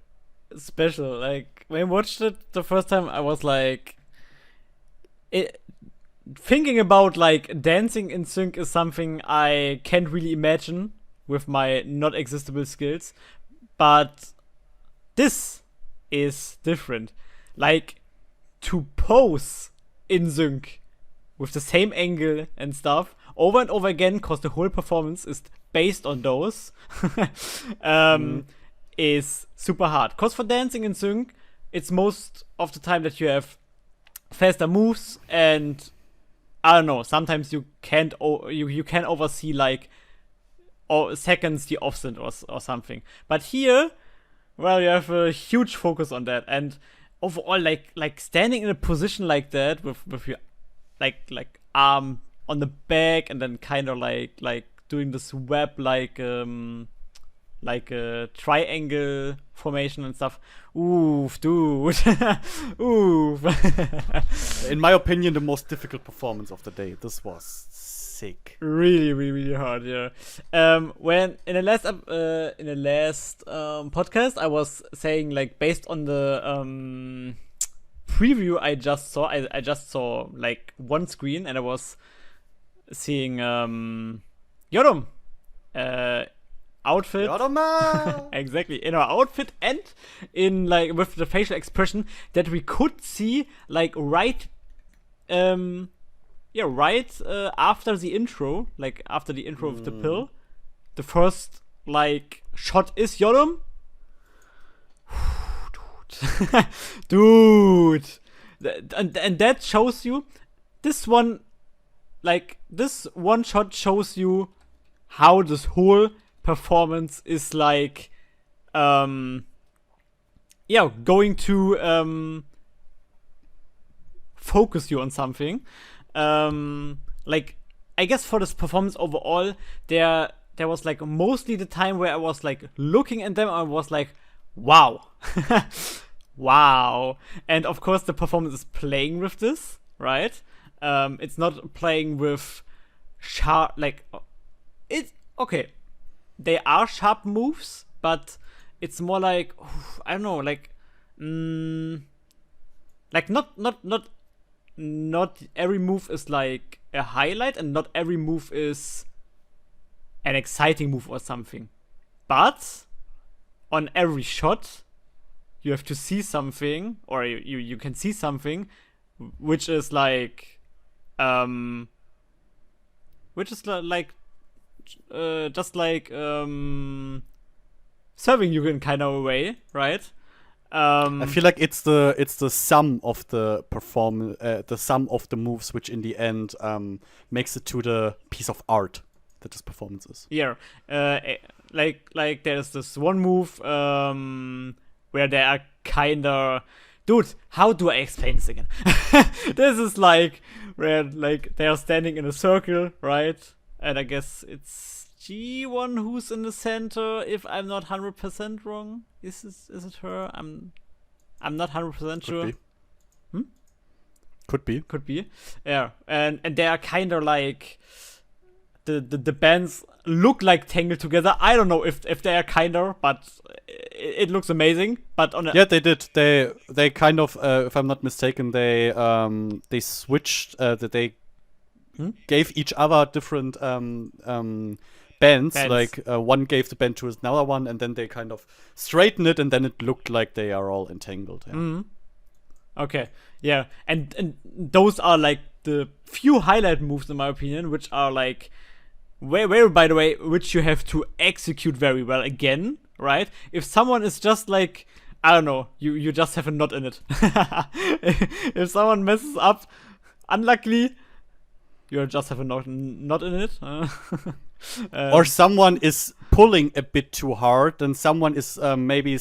Speaker 2: special. Like, when I watched it the first time, I was like, thinking about like dancing in sync is something I can't really imagine with my not existable skills, but this is different. Like, to pose in sync with the same angle and stuff over and over again, because the whole performance is based on those, is super hard. Because for dancing in sync, it's most of the time that you have faster moves, and I don't know, sometimes you can't you can oversee like seconds the offset or something. But here, well, you have a huge focus on that, and overall, like standing in a position like that with your like arm on the back, and then kind of like doing this web like a triangle formation and stuff. Oof, dude. Oof.
Speaker 1: In my opinion, the most difficult performance of the day. This was sick.
Speaker 2: Really, really, really hard. Yeah. When in the last podcast, I was saying, like, based on the preview I just saw, I just saw like one screen, and I was seeing Yorum outfit. Exactly, in our outfit, and in like with the facial expression that we could see like right after the intro, like after the intro of the pill. The first like shot is Yorum. Dude. And that shows you this one shot shows you how this whole performance is like going to focus you on something. Like, I guess for this performance overall, there was like mostly the time where I was like looking at them, I was like, wow. Wow. And of course the performance is playing with this, right? It's not playing with sharp, like, it's okay. They are sharp moves, but it's more like, I don't know, like, like not every move is like a highlight, and not every move is an exciting move or something. But on every shot, you have to see something, or you can see something, which is like, just like serving you in kind of a way, right?
Speaker 1: I feel like it's the sum of the the sum of the moves, which in the end makes it to the piece of art that this performance is.
Speaker 2: Yeah, like there's this one move where they are kinda, dude, how do I explain this again? This is like where like they are standing in a circle, right? And I guess it's G1 who's in the center, if I'm not 100% wrong. Is it her? I'm not 100% sure.
Speaker 1: Could be.
Speaker 2: Yeah. And they are kind of like the bands look like tangled together. I don't know if they are kind of, but it looks amazing, but on a
Speaker 1: Yeah, they did. They kind of, if I'm not mistaken, they switched. That they gave each other different bands. Like one gave the band to another one, and then they kind of straightened it, and then it looked like they are all entangled. Yeah.
Speaker 2: Okay, yeah, and those are like the few highlight moves in my opinion, which are like where by the way, which you have to execute very well again, right? If someone is just like, I don't know, you just have a knot in it. If someone messes up, unluckily, you just have a knot in it.
Speaker 1: Or someone is pulling a bit too hard, and someone is maybe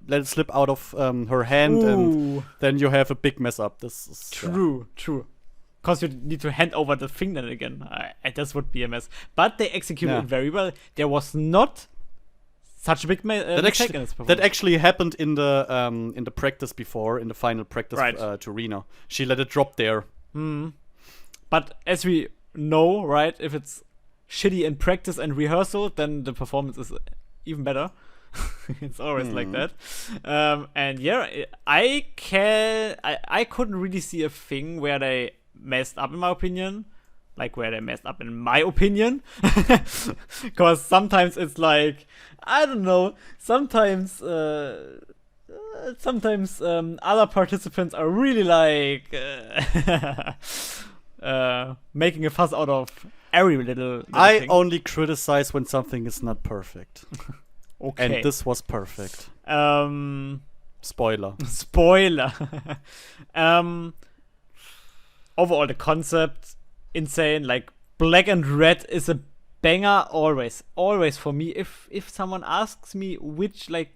Speaker 1: let it slip out of her hand, and then you have a big mess up. This is
Speaker 2: true. Because you need to hand over the thing then again. This would be a mess. But they executed it very well. There was not such a big mistake in this performance.
Speaker 1: That actually happened in the practice before, in the final practice to Rena. She let it drop there.
Speaker 2: But as we know, right, if it's shitty in practice and rehearsal, then the performance is even better. It's always like that. And yeah, I couldn't really see a thing where they messed up in my opinion. Like where they messed up in my opinion. Because sometimes it's like, I don't know, sometimes other participants are really like making a fuss out of every little thing.
Speaker 1: Only criticize when something is not perfect.
Speaker 2: Okay.
Speaker 1: And this was perfect. Spoiler.
Speaker 2: Overall, the concept, insane. Like, black and red is a banger always for me. If someone asks me which, like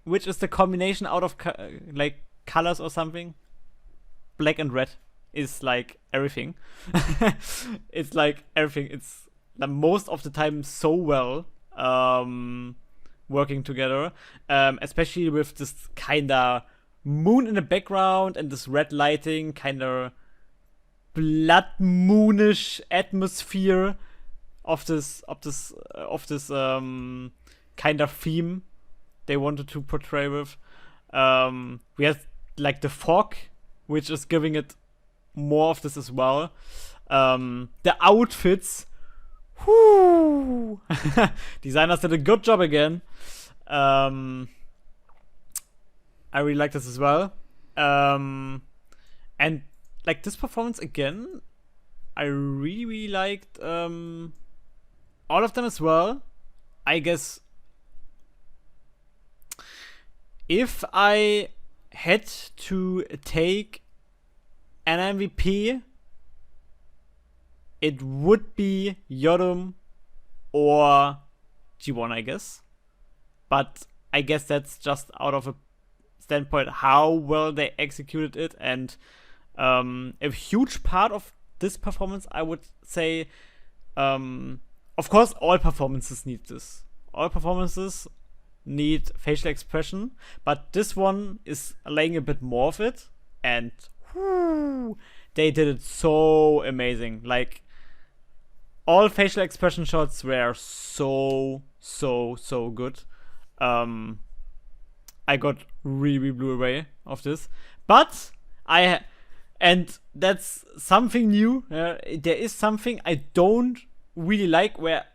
Speaker 2: which is the combination out of, like, colors or something, black and red is, like, everything. It's, like, everything. It's most of the time so well working together, especially with this kinda moon in the background and this red lighting, kinda blood moonish atmosphere of this kind of theme they wanted to portray with. We have like the fog, which is giving it more of this as well. The outfits, whoo! Designers did a good job again. I really like this as well. And like this performance again, I really liked all of them as well. I guess if I had to take an MVP, it would be Yodum or G1, I guess. But I guess that's just out of a standpoint how well they executed it, and a huge part of this performance, I would say, of course, all performances need this. All performances need facial expression, but this one is laying a bit more of it, and they did it so amazing. Like, all facial expression shots were so good. I got really blew away of this, but and that's something new. There is something I don't really like where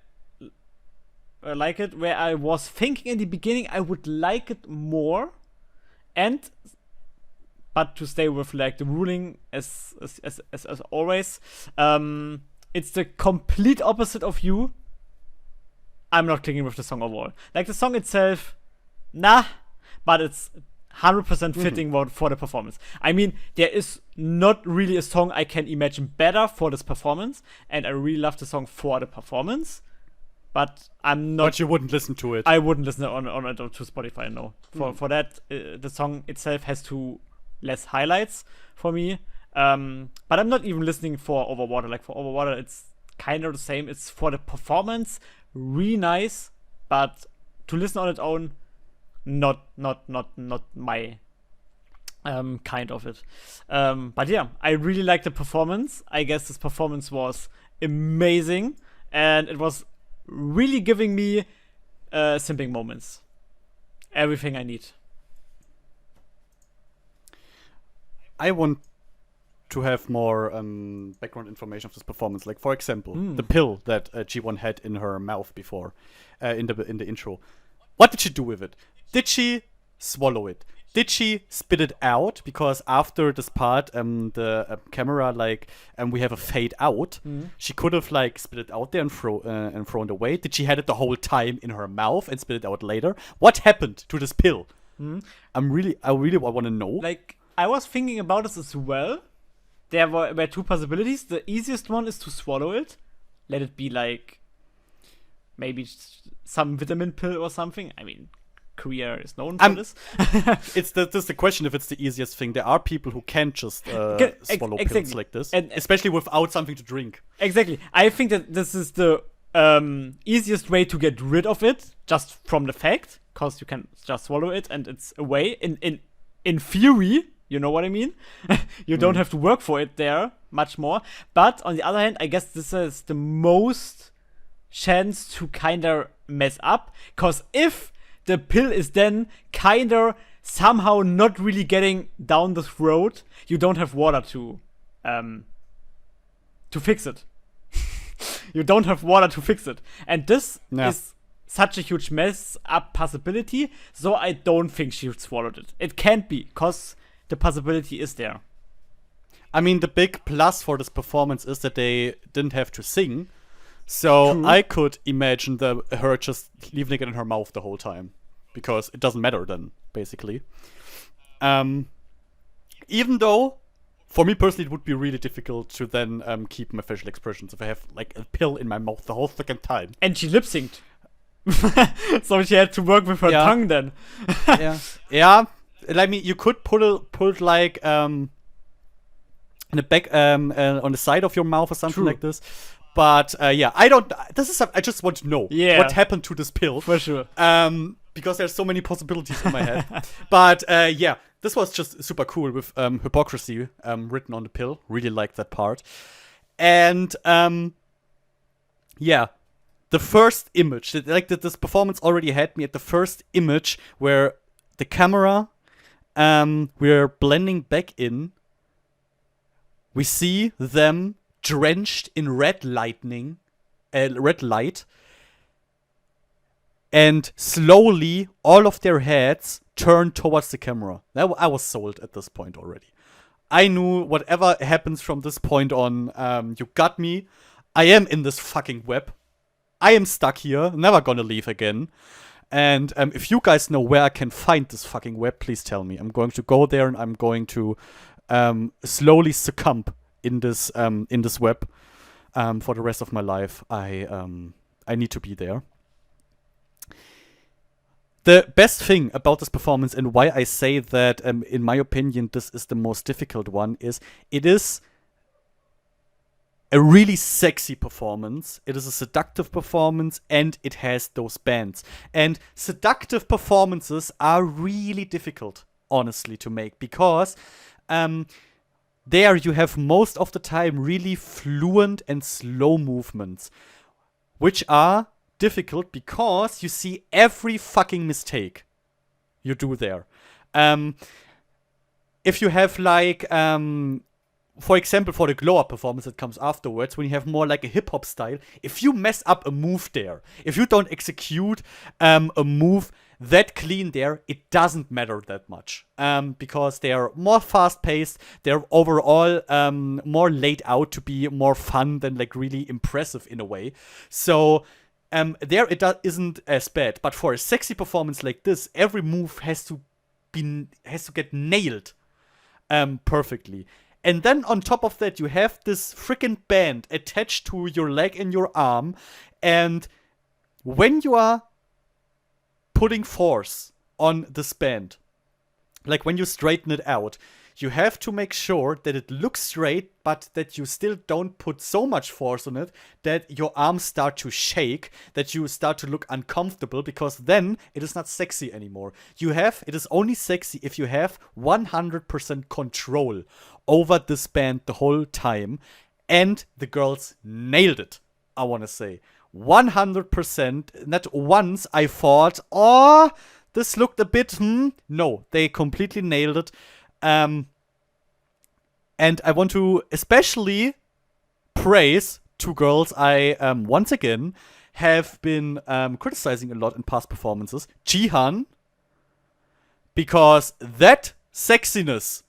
Speaker 2: I was thinking in the beginning I would like it more, but to stay with like the ruling as always, it's the complete opposite of you. I'm not clicking with the song overall. Like the song itself, nah, but it's 100% fitting for the performance. I mean, there is not really a song I can imagine better for this performance, and I really love the song for the performance. But I'm not.
Speaker 1: But you wouldn't listen to it.
Speaker 2: I wouldn't listen to Spotify. No, for that, the song itself has two less highlights for me. But I'm not even listening for Overwater. Like for Overwater, it's kind of the same. It's for the performance, really nice, but to listen on its own, not my kind of it. But yeah, I really like the performance. I guess this performance was amazing, and it was really giving me simping moments. Everything I need.
Speaker 1: I want to have more background information of this performance. Like, for example, the pill that G1 had in her mouth before, in the intro. What did she do with it? Did she swallow it? Did she spit it out? Because after this part, the camera, we have a fade out. She could have spit it out there and thrown it away. Did she had it the whole time in her mouth and spit it out later? What happened to this pill? I really want to know.
Speaker 2: Like, I was thinking about this as well. There were two possibilities. The easiest one is to swallow it. Let it be maybe some vitamin pill or something. I mean, Korea is known for this.
Speaker 1: It's the question if it's the easiest thing. There are people who can't just swallow pills like this, and especially without something to drink. Exactly.
Speaker 2: I think that this is the easiest way to get rid of it, just from the fact, because you can just swallow it and it's away. In theory, you know what I mean? You don't have to work for it there much more. But on the other hand, I guess this is the most chance to kind of mess up, because if the pill is then kind of somehow not really getting down the throat, you don't have water to fix it. You don't have water to fix it. And this is such a huge mess up possibility, so I don't think she swallowed it. It can't be, because the possibility is there.
Speaker 1: I mean, the big plus for this performance is that they didn't have to sing. So True. I could imagine her just leaving it in her mouth the whole time. Because it doesn't matter then, basically. Even though, for me personally, it would be really difficult to then keep my facial expressions if I have a pill in my mouth the whole fucking time.
Speaker 2: And she lip synced. So she had to work with her tongue then.
Speaker 1: Yeah. I mean, you could put in the back on the side of your mouth or something like this. But I don't. I just want to know what happened to this pill
Speaker 2: for sure.
Speaker 1: Because there's so many possibilities in my head. But this was just super cool with hypocrisy written on the pill. Really liked that part. And the first image, this performance already had me at the first image where the camera we're blending back in. We see them drenched in red light, and slowly all of their heads turn towards the camera. I was sold at this point already. I knew whatever happens from this point on, you got me. I am in this fucking web. I am stuck here, never gonna leave again. And if you guys know where I can find this fucking web, please tell me. I'm going to go there and I'm going to slowly succumb in this web for the rest of my life. I need to be there. The best thing about this performance and why I say that, in my opinion, this is the most difficult one is it is a really sexy performance. It is a seductive performance, and it has those bands. And seductive performances are really difficult, honestly, to make because there you have most of the time really fluent and slow movements, which are difficult because you see every fucking mistake you do there. If you have for example, for the glow-up performance that comes afterwards, when you have more like a hip-hop style, if you mess up a move there, if you don't execute a move that clean there, it doesn't matter that much. Because they are more fast-paced, they're overall more laid out to be more fun than really impressive in a way. So there it isn't as bad. But for a sexy performance like this, every move has to get nailed perfectly. And then on top of that, you have this freaking band attached to your leg and your arm. And when you are putting force on this band, like when you straighten it out, you have to make sure that it looks straight, but that you still don't put so much force on it that your arms start to shake, that you start to look uncomfortable, because then it is not sexy anymore. It is only sexy if you have 100% control over this band the whole time, and the girls nailed it, I want to say. 100%. Not once I thought, oh, this looked a bit, No, they completely nailed it. And I want to especially praise two girls I, once again, have been criticizing a lot in past performances. Jihan, because that sexiness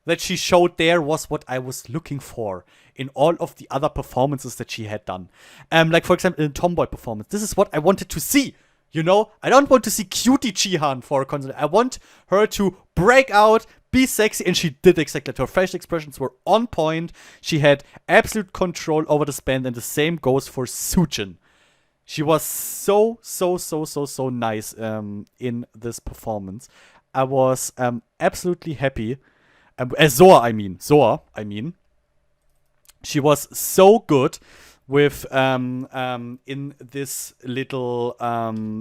Speaker 1: that she showed there was what I was looking for in all of the other performances that she had done. Like, for example, in Tomboy performance. This is what I wanted to see. You know? I don't want to see cutie Jihan for a concert. I want her to break out, be sexy, and she did exactly that. Her facial expressions were on point. She had absolute control over the band, and the same goes for Sujin. She was so nice in this performance. I was absolutely happy. Zoa, I mean. She was so good with in this little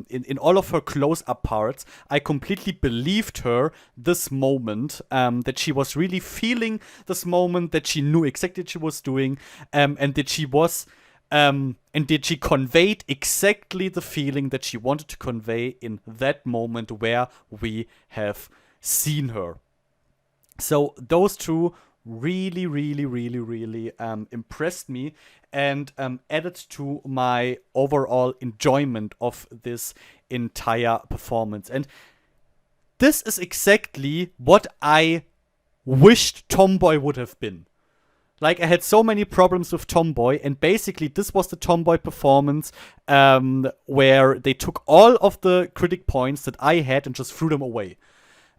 Speaker 1: in all of her close-up parts. I completely believed her this moment, that she was really feeling this moment, that she knew exactly what she was doing, and that she was and did she conveyed exactly the feeling that she wanted to convey in that moment where we have seen her. So those two really impressed me and added to my overall enjoyment of this entire performance. And this is exactly what I wished Tomboy would have been. Like, I had so many problems with Tomboy, and basically this was the Tomboy performance where they took all of the critic points that I had and just threw them away.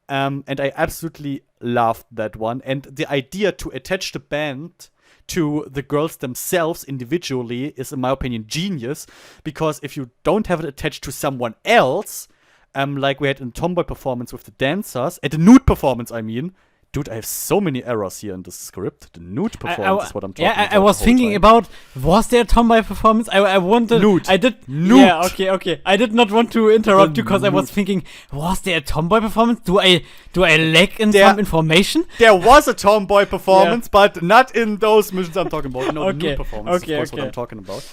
Speaker 1: And I absolutely loved that one. And the idea to attach the band to the girls themselves individually is, in my opinion, genius. Because if you don't have it attached to someone else, like we had in Tomboy performance with the dancers, at the nude performance, I mean. Dude, I have so many errors here in this script. The nude performance is what I'm talking about.
Speaker 2: Yeah, I was thinking about, was there a Tomboy performance? I wanted...
Speaker 1: Nude.
Speaker 2: I did...
Speaker 1: Nude.
Speaker 2: Yeah, okay. I did not want to interrupt you because I was thinking, was there a Tomboy performance? Do I lack in some information?
Speaker 1: There was a Tomboy performance, but not in those missions I'm talking about. No, the nude performance is what I'm talking about.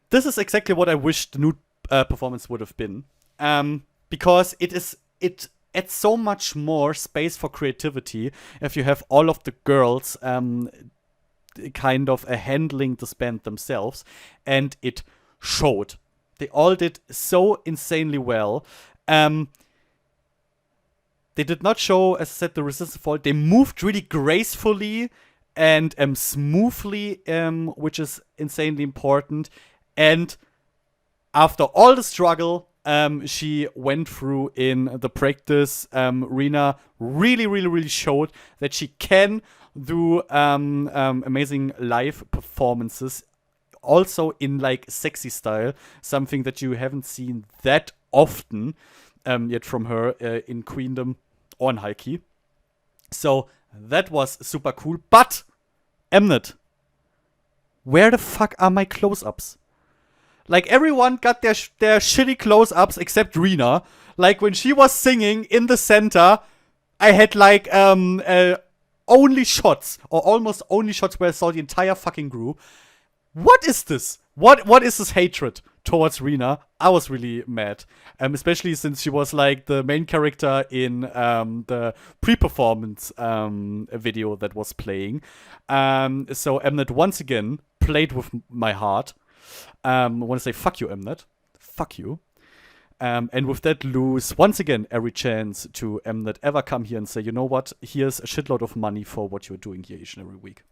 Speaker 1: This is exactly what I wish the nude performance would have been. Because it adds so much more space for creativity if you have all of the girls kind of handling this band themselves, and it showed. They all did so insanely well. They did not show, as I said, the resistance fall. They moved really gracefully and smoothly, which is insanely important. And after all the struggle she went through in the practice, Rina really showed that she can do amazing live performances, also in like sexy style, something that you haven't seen that often yet from her in Queendom or in High-Key. So that was super cool. But Mnet, where the fuck are my close-ups? Like, everyone got their shitty close-ups except Rina. Like, when she was singing in the center, I had, like, only shots, or almost only shots where I saw the entire fucking group. What is this? What is this hatred towards Rina? I was really mad. Especially since she was, like, the main character in the pre-performance video that was playing. So Mnet once again played with my heart. I want to say, fuck you, Mnet. Fuck you. And with that, lose, once again, every chance to Mnet ever come here and say, you know what, here's a shitload of money for what you're doing here each and every week.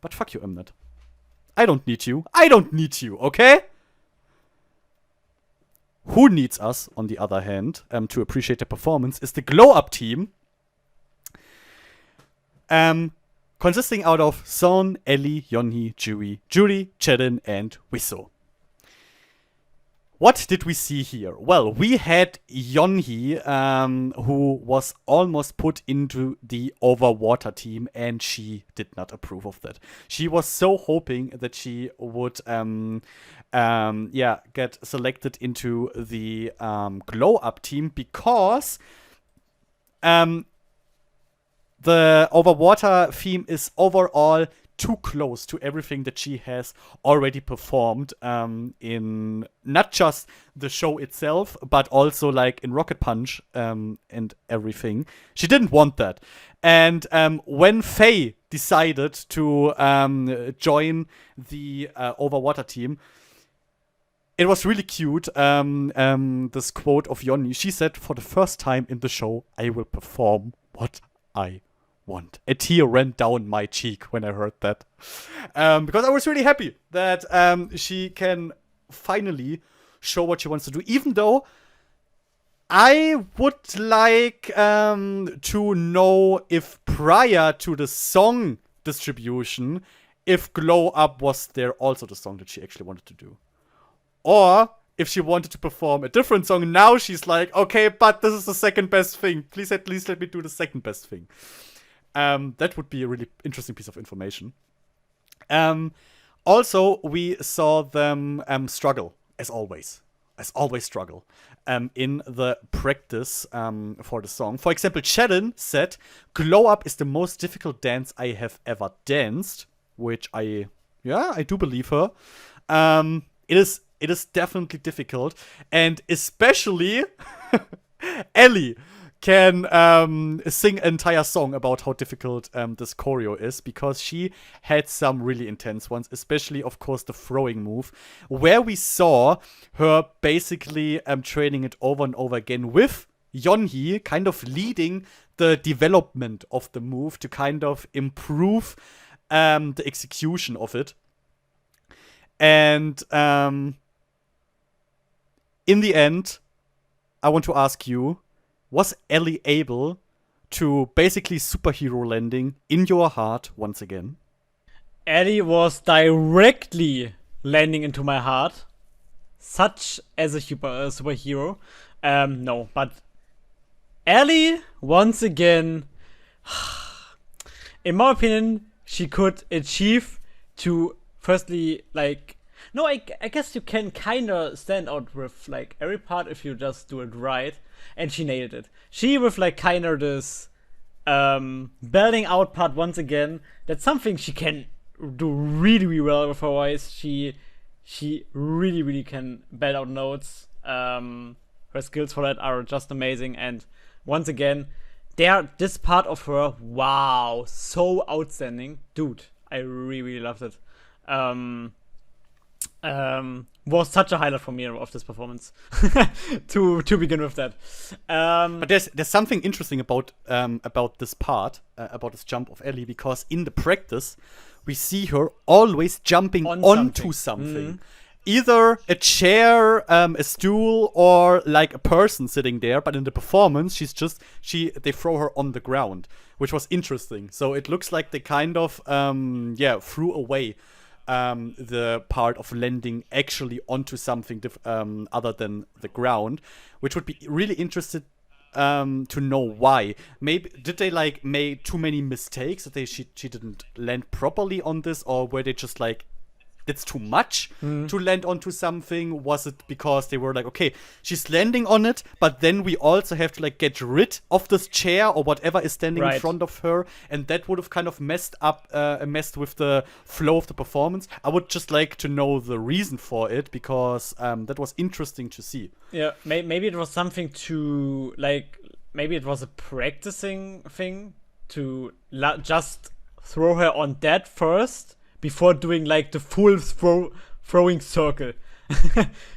Speaker 1: But fuck you, Mnet. I don't need you. Okay? Who needs us, on the other hand, to appreciate the performance is the Glow Up team. Consisting out of Son, Ellie, Yeonhee, Juri, Chedin, and Wiso. What did we see here? Well, we had Yeonhee, who was almost put into the Overwater team, and she did not approve of that. She was so hoping that she would, get selected into the Glow Up team because the Overwater theme is overall too close to everything that she has already performed in not just the show itself, but also like in Rocket Punch and everything. She didn't want that. And when Faye decided to join the Overwater team, it was really cute. This quote of Yonni. She said, "For the first time in the show, I will perform what I want." A tear ran down my cheek when I heard that. Because I was really happy that she can finally show what she wants to do. Even though I would like to know if prior to the song distribution, if Glow Up was there also the song that she actually wanted to do. Or if she wanted to perform a different song, now she's like, okay, but this is the second best thing. Please at least let me do the second best thing. That would be a really interesting piece of information. Also, we saw them struggle, as always. Struggle in the practice for the song. For example, Shannon said, "Glow Up is the most difficult dance I have ever danced," which I do believe her. It is definitely difficult, and especially Ellie can sing an entire song about how difficult this choreo is, because she had some really intense ones, especially, of course, the throwing move, where we saw her basically training it over and over again with Yeonhee, kind of leading the development of the move to kind of improve the execution of it. And in the end, I want to ask you, was Ellie able to basically superhero landing in your heart once again?
Speaker 2: Ellie was directly landing into my heart, such as a superhero. No, but Ellie, once again, in my opinion, she could achieve to firstly, like, no, I guess you can kind of stand out with, like, every part if you just do it right. And she nailed it. She, with, like, kind of this belting out part once again, that's something she can do really, really well with her voice. She really, really can belt out notes. Her skills for that are just amazing. And once again, this part of her, wow, so outstanding. Dude, I really, really loved it. Was such a highlight for me of this performance to begin with that.
Speaker 1: But there's something interesting about this part, about this jump of Ellie, because in the practice we see her always jumping onto something. Either a chair, a stool, or like a person sitting there. But in the performance, they throw her on the ground, which was interesting. So it looks like they kind of threw away the part of landing actually onto something other than the ground, which would be really interested to know why. Maybe did they like make too many mistakes that she didn't land properly on this, or were they just like, it's too much to land onto something? Was it because they were like, okay, she's landing on it, but then we also have to like get rid of this chair or whatever is standing in front of her, and that would have kind of messed with the flow of the performance. I would just like to know the reason for it, because that was interesting to see.
Speaker 2: Yeah, maybe it was something to like, maybe it was a practicing thing to just throw her on that first, before doing like the full throwing circle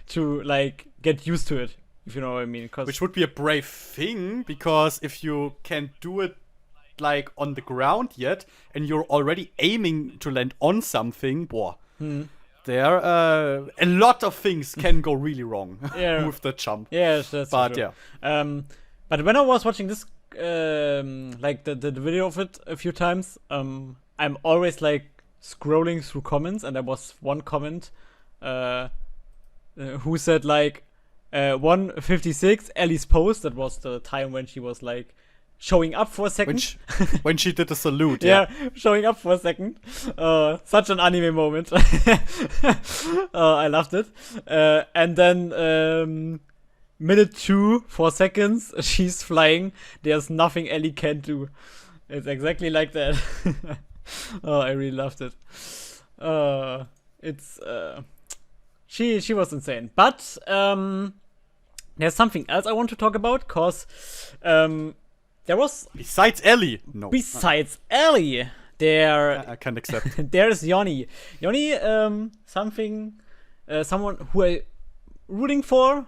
Speaker 2: to like get used to it, if you know what I mean.
Speaker 1: Which would be a brave thing, because if you can't do it like on the ground yet, and you're already aiming to land on something, there a lot of things can go really wrong with the jump.
Speaker 2: Yeah, that's
Speaker 1: but
Speaker 2: true. But when I was watching this, like the video of it a few times, I'm always like scrolling through comments, and there was one comment who said like 1:56 Ellie's post. That was the time when she was like showing up for a second.
Speaker 1: When she did the salute.
Speaker 2: Yeah, showing up for a second. Such an anime moment. I loved it. And then minute 2, 4 seconds, she's flying. There's nothing Ellie can do. It's exactly like that. Oh, I really loved it. It's she was insane. But there's something else I want to talk about, cause there was
Speaker 1: Besides Ellie. No.
Speaker 2: besides Ellie, there
Speaker 1: I can't accept.
Speaker 2: there's Yoni. Yoni, someone who I rooting for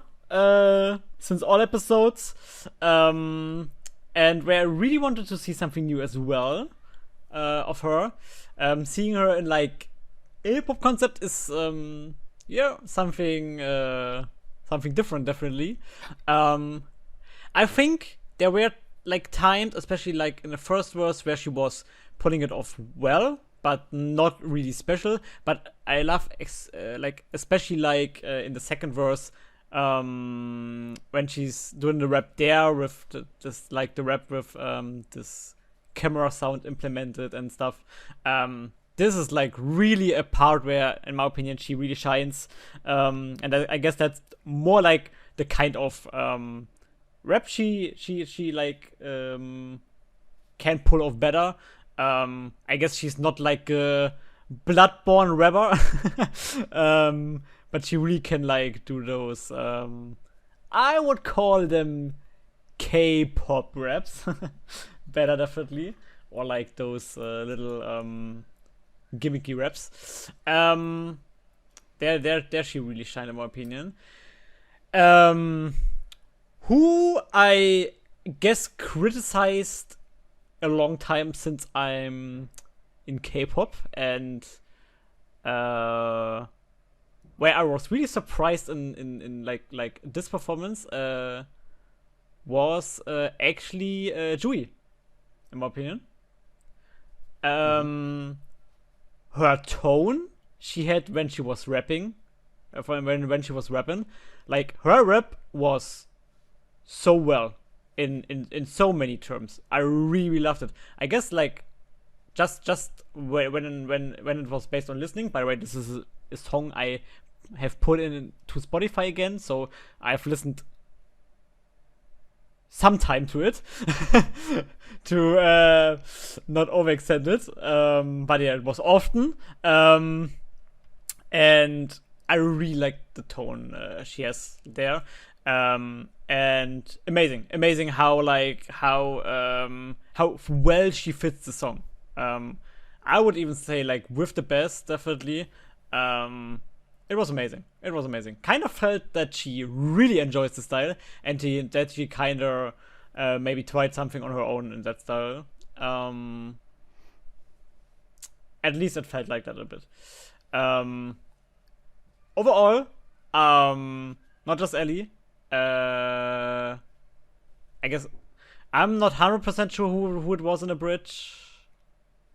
Speaker 2: since all episodes, and where I really wanted to see something new as well of her. Seeing her in like a hip-hop concept is something something different, definitely. I think there were like times, especially like in the first verse, where she was pulling it off well, but not really special. But I love especially like in the second verse, when she's doing the rap there with the rap with this camera sound implemented and stuff. This is like really a part where, in my opinion, she really shines. And I guess that's more like the kind of rap she like can pull off better. I guess she's not like a bloodborne rapper, but she really can like do those. I would call them K-pop raps, better definitely, or like those little gimmicky raps. There she really shine in my opinion. Who I guess criticized a long time since I'm in K-pop, and where I was really surprised in like this performance was actually Jui, in my opinion. Her tone she had when she was rapping, when she was rapping, like her rap was so well in so many terms. I really loved it. I guess like just when it was based on listening. By the way, this is a song I have put in to Spotify again, so I've listened some time to it to not overextend it, but yeah, it was often, and I really liked the tone she has there, and amazing how well she fits the song. I would even say like with the best, definitely. It was amazing. Kind of felt that she really enjoys the style, and that she kind of maybe tried something on her own in that style. At least it felt like that a bit. Overall, not just Ellie. I guess I'm not 100% sure who it was in the bridge,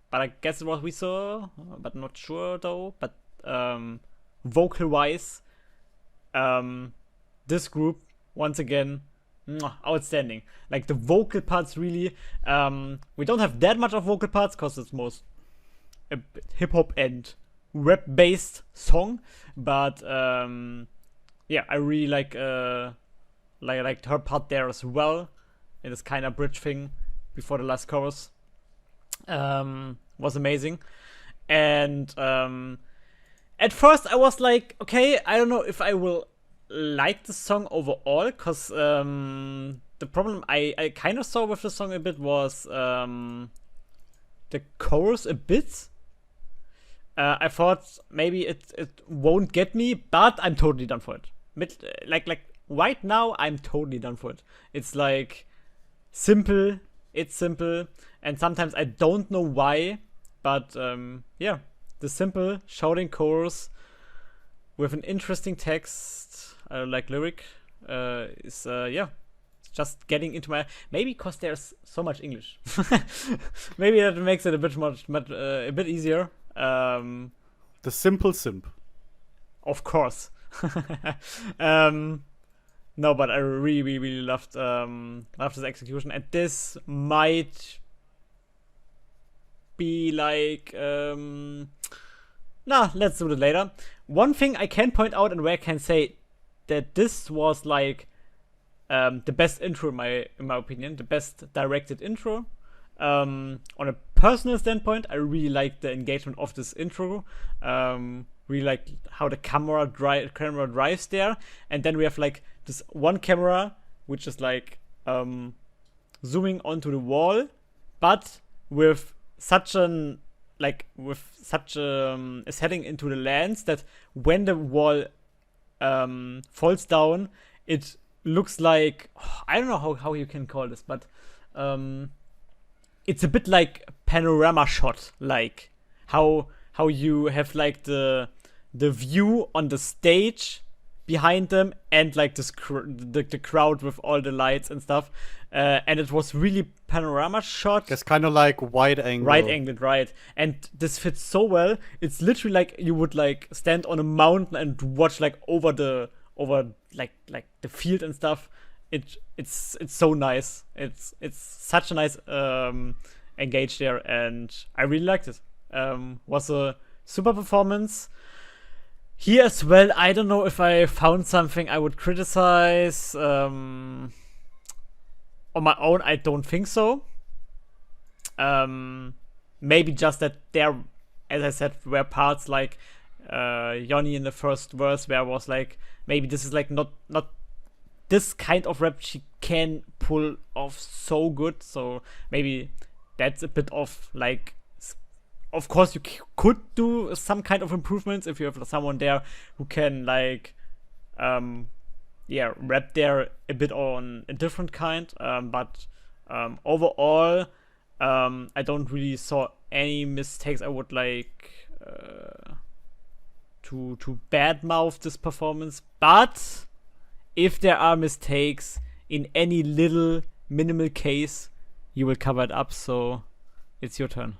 Speaker 2: but I guess it was we saw, but not sure though. But vocal wise, this group once again outstanding. Like the vocal parts really, we don't have that much of vocal parts because it's most a hip hop and rap based song, but yeah, I really like her part there as well in this kind of bridge thing before the last chorus. Was amazing. And at first I was like, okay, I don't know if I will like the song overall, because the problem I kind of saw with the song a bit was the chorus a bit. I thought maybe it won't get me, but I'm totally done for it. Like right now, I'm totally done for it. It's like simple. It's simple, and sometimes I don't know why, but yeah, the simple shouting chorus with an interesting text, like lyric, is yeah, just getting into my, maybe because there's so much English. Maybe that makes it a bit a bit easier.
Speaker 1: The simple simp.
Speaker 2: Of course. No, but I really loved this execution, and this might be like let's do it later. One thing I can point out, and where I can say that this was like the best intro in my opinion, the best directed intro. On a personal standpoint, I really like the engagement of this intro. Really like how the camera drives there, and then we have like this one camera which is like zooming onto the wall, but with such a setting into the lens that when the wall falls down, it looks like, I don't know how you can call this, but it's a bit like panorama shot, like how you have like the view on the stage behind them and like this the crowd with all the lights and stuff, and it was really panorama shot.
Speaker 1: It's kind of like wide angle.
Speaker 2: Right angled, right. And this fits so well. It's literally like you would like stand on a mountain and watch like over like the field and stuff. It's so nice. It's such a nice engage there, and I really liked it. Was a super performance. Here as well, I don't know if I found something I would criticize. On my own, I don't think so. Maybe just that there, as I said, were parts like Yoni in the first verse where I was like, maybe this is like not this kind of rap she can pull off so good. So maybe that's a bit of like, of course you could do some kind of improvements if you have someone there who can like rap there a bit on a different kind, but overall I don't really saw any mistakes I would like to badmouth this performance. But if there are mistakes in any little minimal case, you will cover it up. So it's your turn.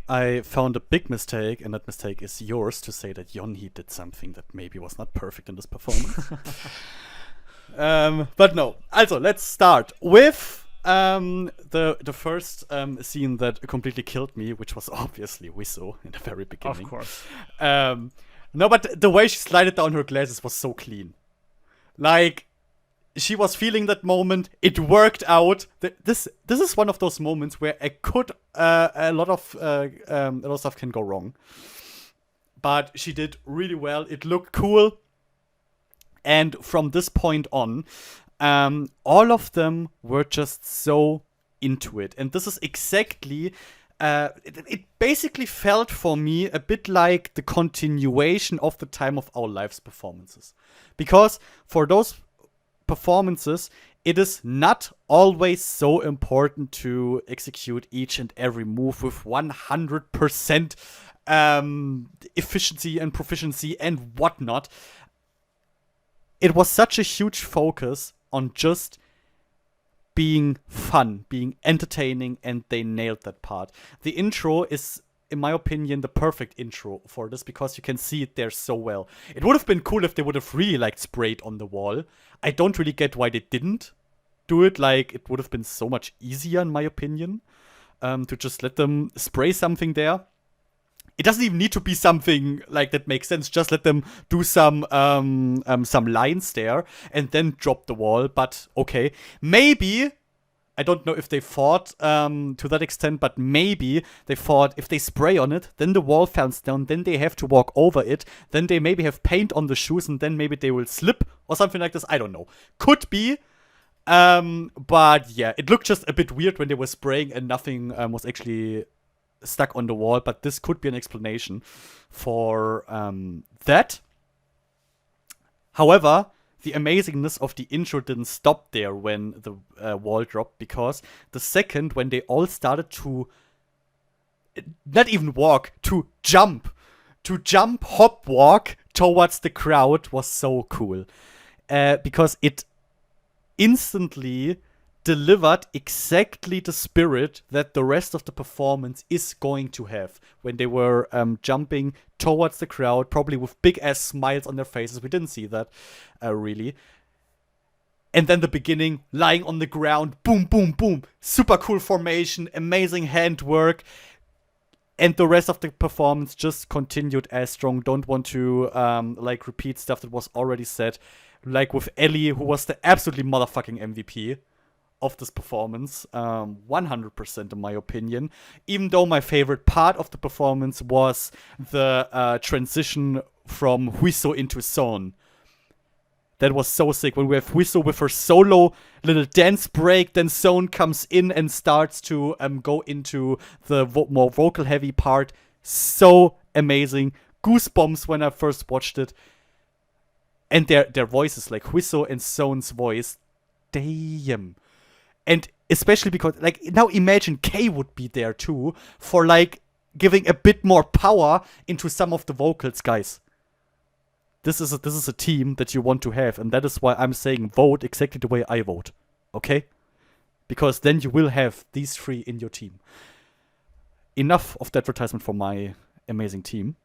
Speaker 1: I found a big mistake, and that mistake is yours to say that Yonhee did something that maybe was not perfect in this performance. But no. Also, let's start with the first scene that completely killed me, which was obviously Wiso in the very beginning.
Speaker 2: Of course.
Speaker 1: No, but the way she slided down her glasses was so clean. Like, she was feeling that moment. It worked out. This is one of those moments where a lot of stuff can go wrong. But she did really well. It looked cool. And from this point on, all of them were just so into it. And this is exactly it basically felt for me a bit like the continuation of the Time of Our Lives performances. Because for those performances, it is not always so important to execute each and every move with 100% efficiency and proficiency and whatnot. It was such a huge focus on just being fun, being entertaining, and they nailed that part. The intro is, in my opinion, the perfect intro for this because you can see it there so well. It would have been cool if they would have really like sprayed on the wall. I don't really get why they didn't do it. Like, it would have been so much easier, in my opinion, to just let them spray something there. It doesn't even need to be something like that makes sense. Just let them do some lines there and then drop the wall. But okay, maybe, I don't know if they fought to that extent, but maybe they thought if they spray on it, then the wall falls down, then they have to walk over it, then they maybe have paint on the shoes, and then maybe they will slip or something like this. I don't know. Could be. But yeah, it looked just a bit weird when they were spraying and nothing was actually stuck on the wall. But this could be an explanation for that. However, the amazingness of the intro didn't stop there when the wall dropped, because the second when they all started to not even walk, to jump, hop, walk towards the crowd was so cool. Because it instantly delivered exactly the spirit that the rest of the performance is going to have when they were jumping towards the crowd, probably with big ass smiles on their faces. We didn't see that really. And then the beginning, lying on the ground, boom, boom, boom, super cool formation, amazing handwork. And the rest of the performance just continued as strong. Don't want to like repeat stuff that was already said, like with Ellie, who was the absolutely motherfucking MVP. of this performance, 100% in my opinion. Even though my favorite part of the performance was the transition from Huiso into Son. That was so sick. When we have Huiso with her solo little dance break, then Son comes in and starts to go into the more vocal heavy part. So amazing. Goosebumps when I first watched it. And their voices, like Huiso and Son's voice, damn. And especially because, like, now imagine Kay would be there too for, like, giving a bit more power into some of the vocals, guys. This is a team that you want to have, and that is why I'm saying vote exactly the way I vote, okay? Because then you will have these three in your team. Enough of the advertisement for my amazing team.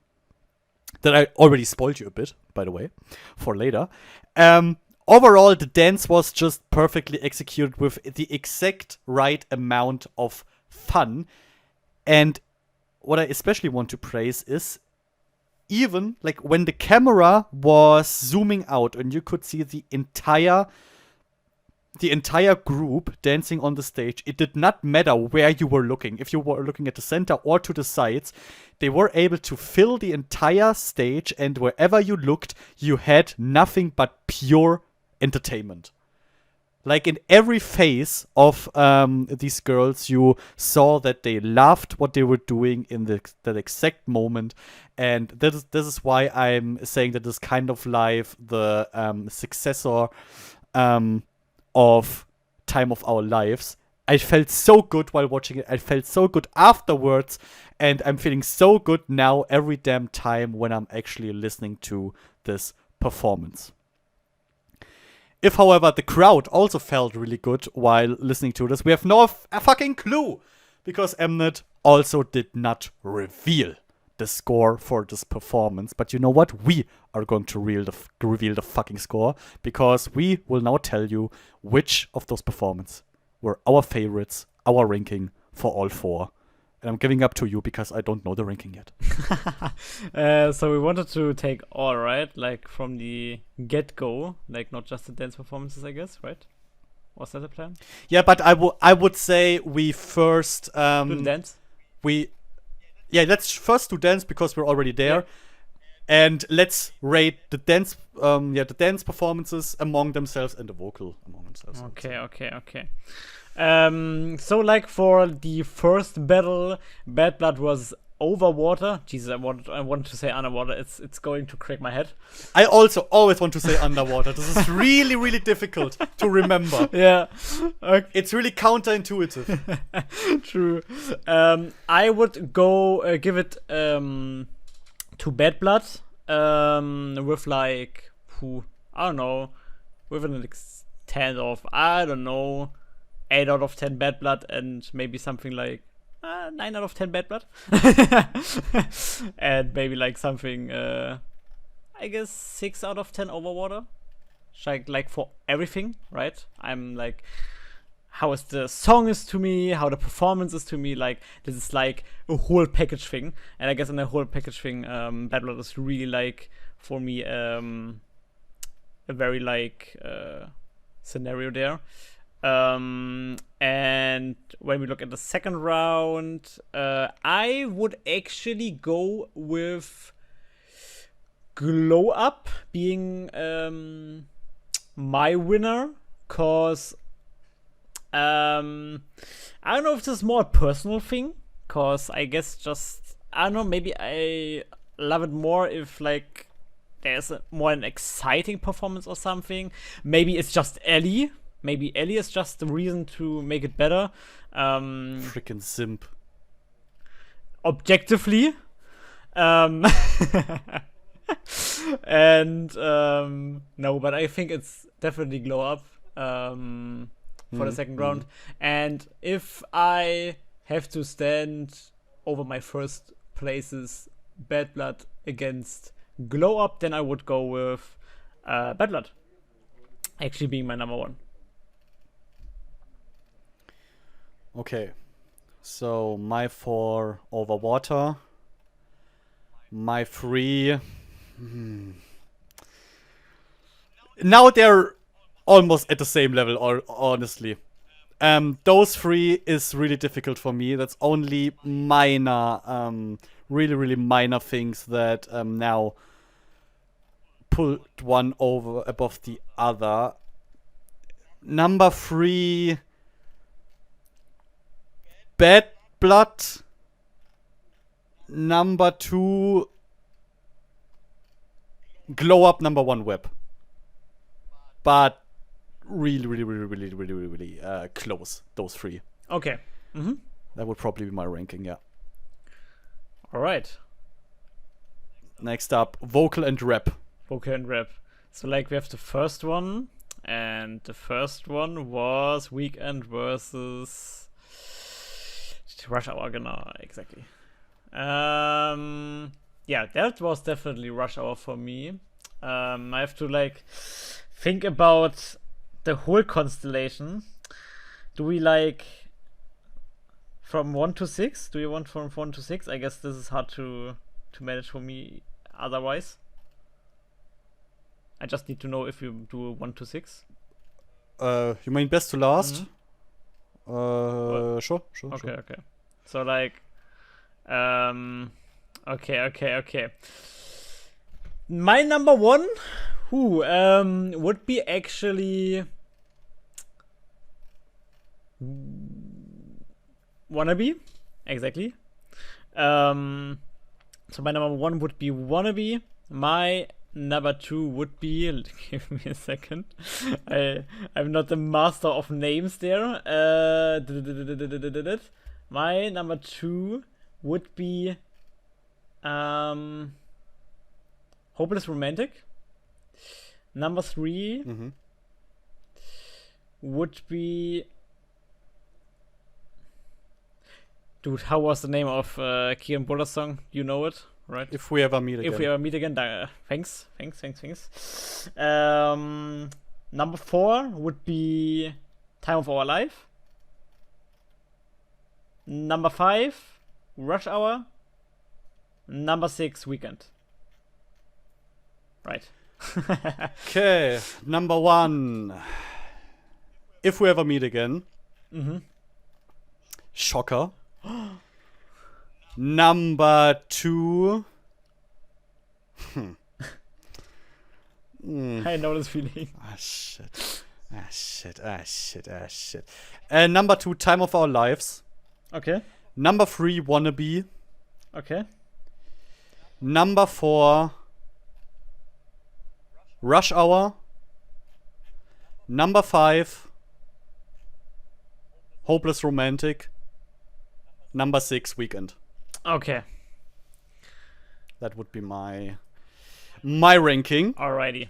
Speaker 1: That I already spoiled you a bit, by the way, for later. Overall, the dance was just perfectly executed with the exact right amount of fun. And what I especially want to praise is, even like when the camera was zooming out and you could see the entire group dancing on the stage, it did not matter where you were looking. If you were looking at the center or to the sides, they were able to fill the entire stage, and wherever you looked, you had nothing but pure entertainment. Like in every face of these girls, you saw that they loved what they were doing in that exact moment, and this is why I'm saying that it's kind of like the successor of Time of Our Lives. I felt so good while watching it. I felt so good afterwards, and I'm feeling so good now every damn time when I'm actually listening to this performance. If, however, the crowd also felt really good while listening to this, we have no fucking clue, because Mnet also did not reveal the score for this performance. But you know what? We are going to reveal the fucking score, because we will now tell you which of those performances were our favorites, our ranking for all four. And I'm giving up to you because I don't know the ranking yet.
Speaker 2: So we wanted to take all, right? Like from the get-go, like not just the dance performances, I guess, right? Was that the plan?
Speaker 1: Yeah, but I would say we first
Speaker 2: Do the dance?
Speaker 1: Let's first do dance because we're already there.
Speaker 2: Yeah.
Speaker 1: And let's rate the dance performances among themselves and the vocal among themselves.
Speaker 2: Okay. So like for the first battle, Bad Blood was over water. Jesus, I wanted to say underwater. It's going to crack my head.
Speaker 1: I also always want to say underwater. This is really, really difficult to remember.
Speaker 2: Yeah. Okay.
Speaker 1: It's really counterintuitive.
Speaker 2: True. I would go give it to Bad Blood with like I don't know, with an extent of 8 out of 10 Bad Blood, and maybe something like 9 out of 10 Bad Blood. And maybe like something, I guess 6 out of 10 Overwater. Like for everything, right? I'm like, how is the song is to me, how the performance is to me, like this is like a whole package thing. And I guess in the whole package thing, Bad Blood is really like, for me, a very like scenario there. And when we look at the second round, I would actually go with Glow Up being my winner, cause I don't know if this is more a personal thing, cause I guess just I don't know, maybe I love it more if like there's more an exciting performance or something. Maybe it's just Ellie. Maybe Ellie is just the reason to make it better.
Speaker 1: Freaking simp.
Speaker 2: Objectively. And no, but I think it's definitely Glow Up for the second round. And if I have to stand over my first places, Bad Blood against Glow Up, then I would go with Bad Blood actually being my number one.
Speaker 1: Okay, so my 4 over water, my 3. Now they're almost at the same level, or honestly. Those three is really difficult for me. That's only minor, really, really minor things that now put one over above the other. Number 3, Bad Blood. Number 2, Glow Up. Number 1, Web. But really, really, really, really, really, really, really close, those 3.
Speaker 2: Okay. Mm-hmm.
Speaker 1: That would probably be my ranking, yeah.
Speaker 2: All right.
Speaker 1: Next up, vocal and rap.
Speaker 2: Vocal and rap. So like we have the first one, and the first one was Weekend versus Rush Hour, genau, exactly. Yeah, that was definitely Rush Hour for me. I have to like think about the whole constellation. Do we like from 1 to 6? Do you want from 1 to 6? I guess this is hard to manage for me otherwise. I just need to know if you do 1 to 6.
Speaker 1: You mean best to last?
Speaker 2: Mm-hmm.
Speaker 1: Sure.
Speaker 2: Okay. So like, okay. My number 1, would be actually Wannabe, exactly. So my number 1 would be Wannabe. My number 2 would be. Give me a second. I'm not the master of names there. My number 2 would be Hopeless Romantic. Number 3 would be. Dude, how was the name of Kian Buller's song? You know it, right?
Speaker 1: If we ever meet again.
Speaker 2: If we ever meet again, thanks. Number 4 would be Time of Our Life. Number 5, Rush Hour. Number 6, Weekend. Right.
Speaker 1: Okay, number 1. If we ever meet again. Shocker. Number 2.
Speaker 2: I know this feeling.
Speaker 1: Shit. Number 2, Time of Our Lives.
Speaker 2: Okay.
Speaker 1: Number 3, Wannabe.
Speaker 2: Okay.
Speaker 1: Number 4, Rush Hour. Number 5, Hopeless Romantic. Number 6, Weekend.
Speaker 2: Okay.
Speaker 1: That would be my ranking.
Speaker 2: Alrighty.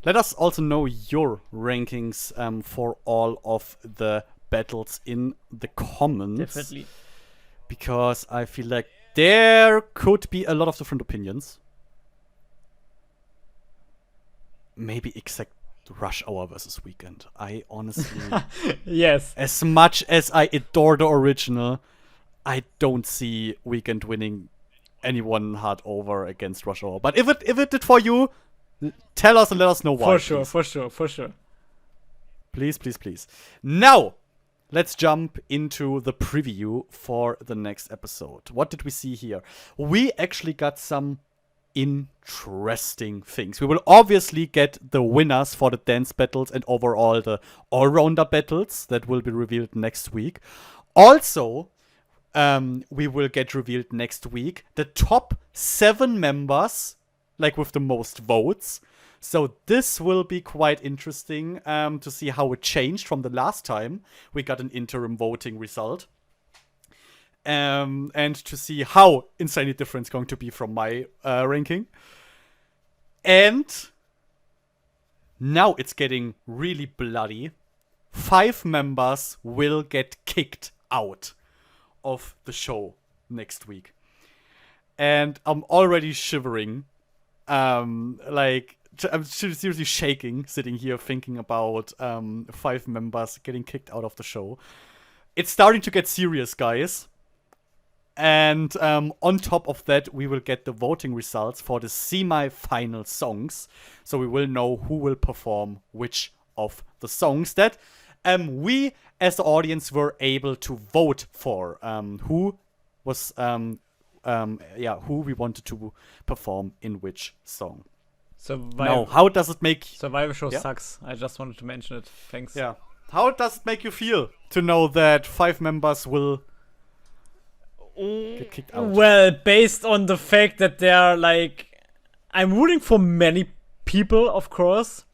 Speaker 1: Let us also know your rankings for all of the battles in the comments.
Speaker 2: Definitely.
Speaker 1: Because I feel like there could be a lot of different opinions. Maybe exact Rush Hour versus Weekend. I honestly...
Speaker 2: Yes.
Speaker 1: As much as I adore the original, I don't see Weekend winning anyone hard over against Rush Hour. But if it did for you, tell us and let us know why.
Speaker 2: For sure.
Speaker 1: Please. Now, let's jump into the preview for the next episode. What did we see here? We actually got some interesting things. We will obviously get the winners for the dance battles and overall the all-rounder battles that will be revealed next week. Also, we will get revealed next week the top 7 members, like with the most votes. So this will be quite interesting to see how it changed from the last time we got an interim voting result. And to see how insanely different it's going to be from my ranking. And now it's getting really bloody. 5 members will get kicked out of the show next week. And I'm already shivering. I'm seriously shaking sitting here thinking about 5 members getting kicked out of the show. It's starting to get serious, guys. And on top of that, we will get the voting results for the semi-final songs. So we will know who will perform which of the songs that we as the audience were able to vote for who was who we wanted to perform in which song. Now, how does it make
Speaker 2: Survivor Show sucks. I just wanted to mention it. Thanks.
Speaker 1: Yeah. How does it make you feel to know that 5 members will get kicked out?
Speaker 2: Well, based on the fact that they're like, I'm rooting for many people, of course,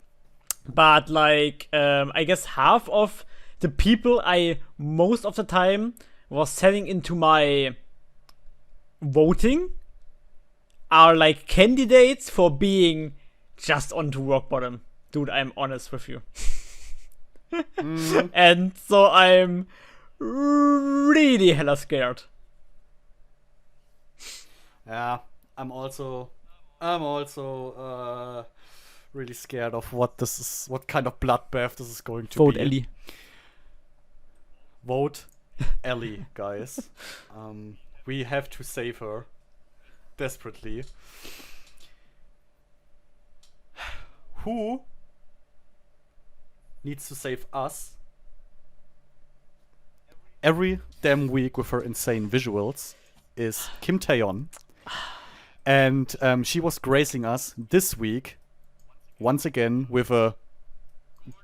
Speaker 2: but like, I guess half of the people I most of the time was setting into my voting are like candidates for being just onto rock bottom. Dude, I'm honest with you. And so I'm really hella scared.
Speaker 1: Yeah, I'm also really scared of what kind of bloodbath this is going to
Speaker 2: Vote
Speaker 1: be.
Speaker 2: Ellie.
Speaker 1: Vote Ellie, guys. We have to save her desperately. Who needs to save us every damn week with her insane visuals is Kim Taeyeon. And she was gracing us this week once again with a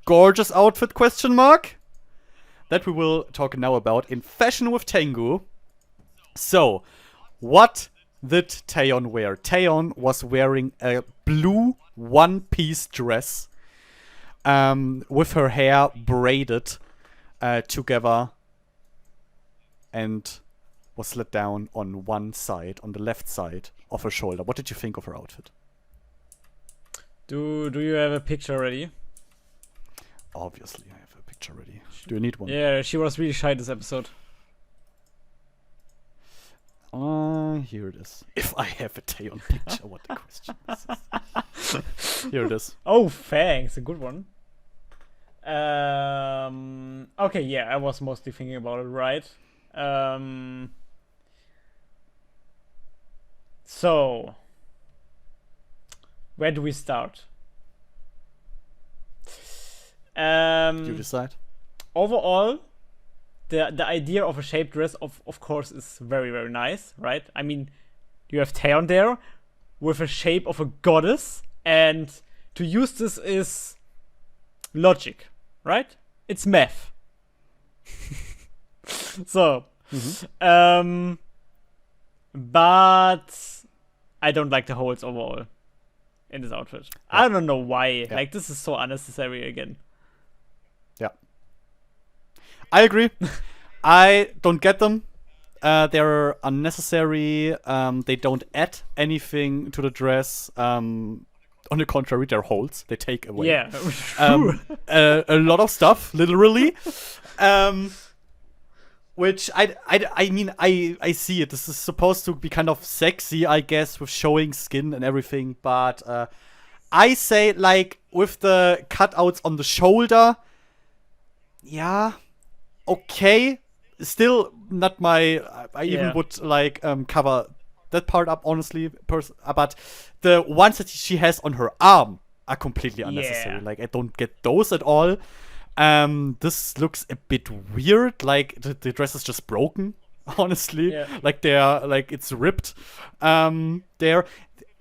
Speaker 1: gorgeous outfit question mark that we will talk now about in Fashion with Taengoo. So, what did Taeyeon wear? Taeyeon was wearing a blue one-piece dress with her hair braided together and was let down on one side, on the left side of her shoulder. What did you think of her outfit?
Speaker 2: Do you have a picture ready?
Speaker 1: Obviously, I have a picture ready. Do you need one?
Speaker 2: Yeah, she was really shy this episode.
Speaker 1: Here it is. If I have a Taeyeon picture, what a question this is. Here it is.
Speaker 2: Oh, thanks. A good one. Okay, yeah, I was mostly thinking about it, right? So, where do we start?
Speaker 1: You decide.
Speaker 2: Overall, the idea of a shaped dress, of course, is very, very nice, right? I mean, you have Taeyeon there with a shape of a goddess, and to use this is logic, right? It's math. So, but I don't like the holes overall in this outfit. Yeah. I don't know why. Yeah. Like, this is so unnecessary again.
Speaker 1: Yeah. I agree. I don't get them. They're unnecessary. They don't add anything to the dress. On the contrary, they're holes. They take away.
Speaker 2: Yeah.
Speaker 1: A lot of stuff, literally. Which I mean, I see it. This is supposed to be kind of sexy, I guess, with showing skin and everything. But I say, like, with the cutouts on the shoulder, yeah, okay. Still not my. I even would like cover that part up, honestly. But the ones that she has on her arm are completely unnecessary. Like, I don't get those at all. This looks a bit weird. Like the dress is just broken, honestly.
Speaker 2: Yeah.
Speaker 1: Like it's ripped. There,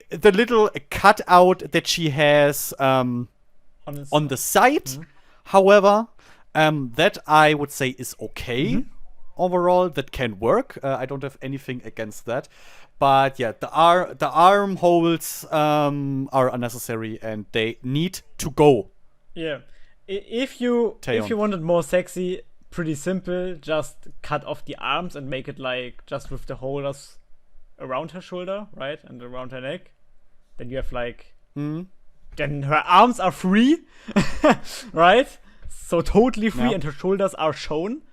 Speaker 1: the little cutout that she has on the side, however, that I would say is okay. Overall, that can work. I don't have anything against that. But yeah, the armholes are unnecessary and they need to go.
Speaker 2: Yeah. If you wanted more sexy, pretty simple, just cut off the arms and make it like just with the holders around her shoulder, right? And around her neck. Then you have like then her arms are free, right? So totally free and her shoulders are shown.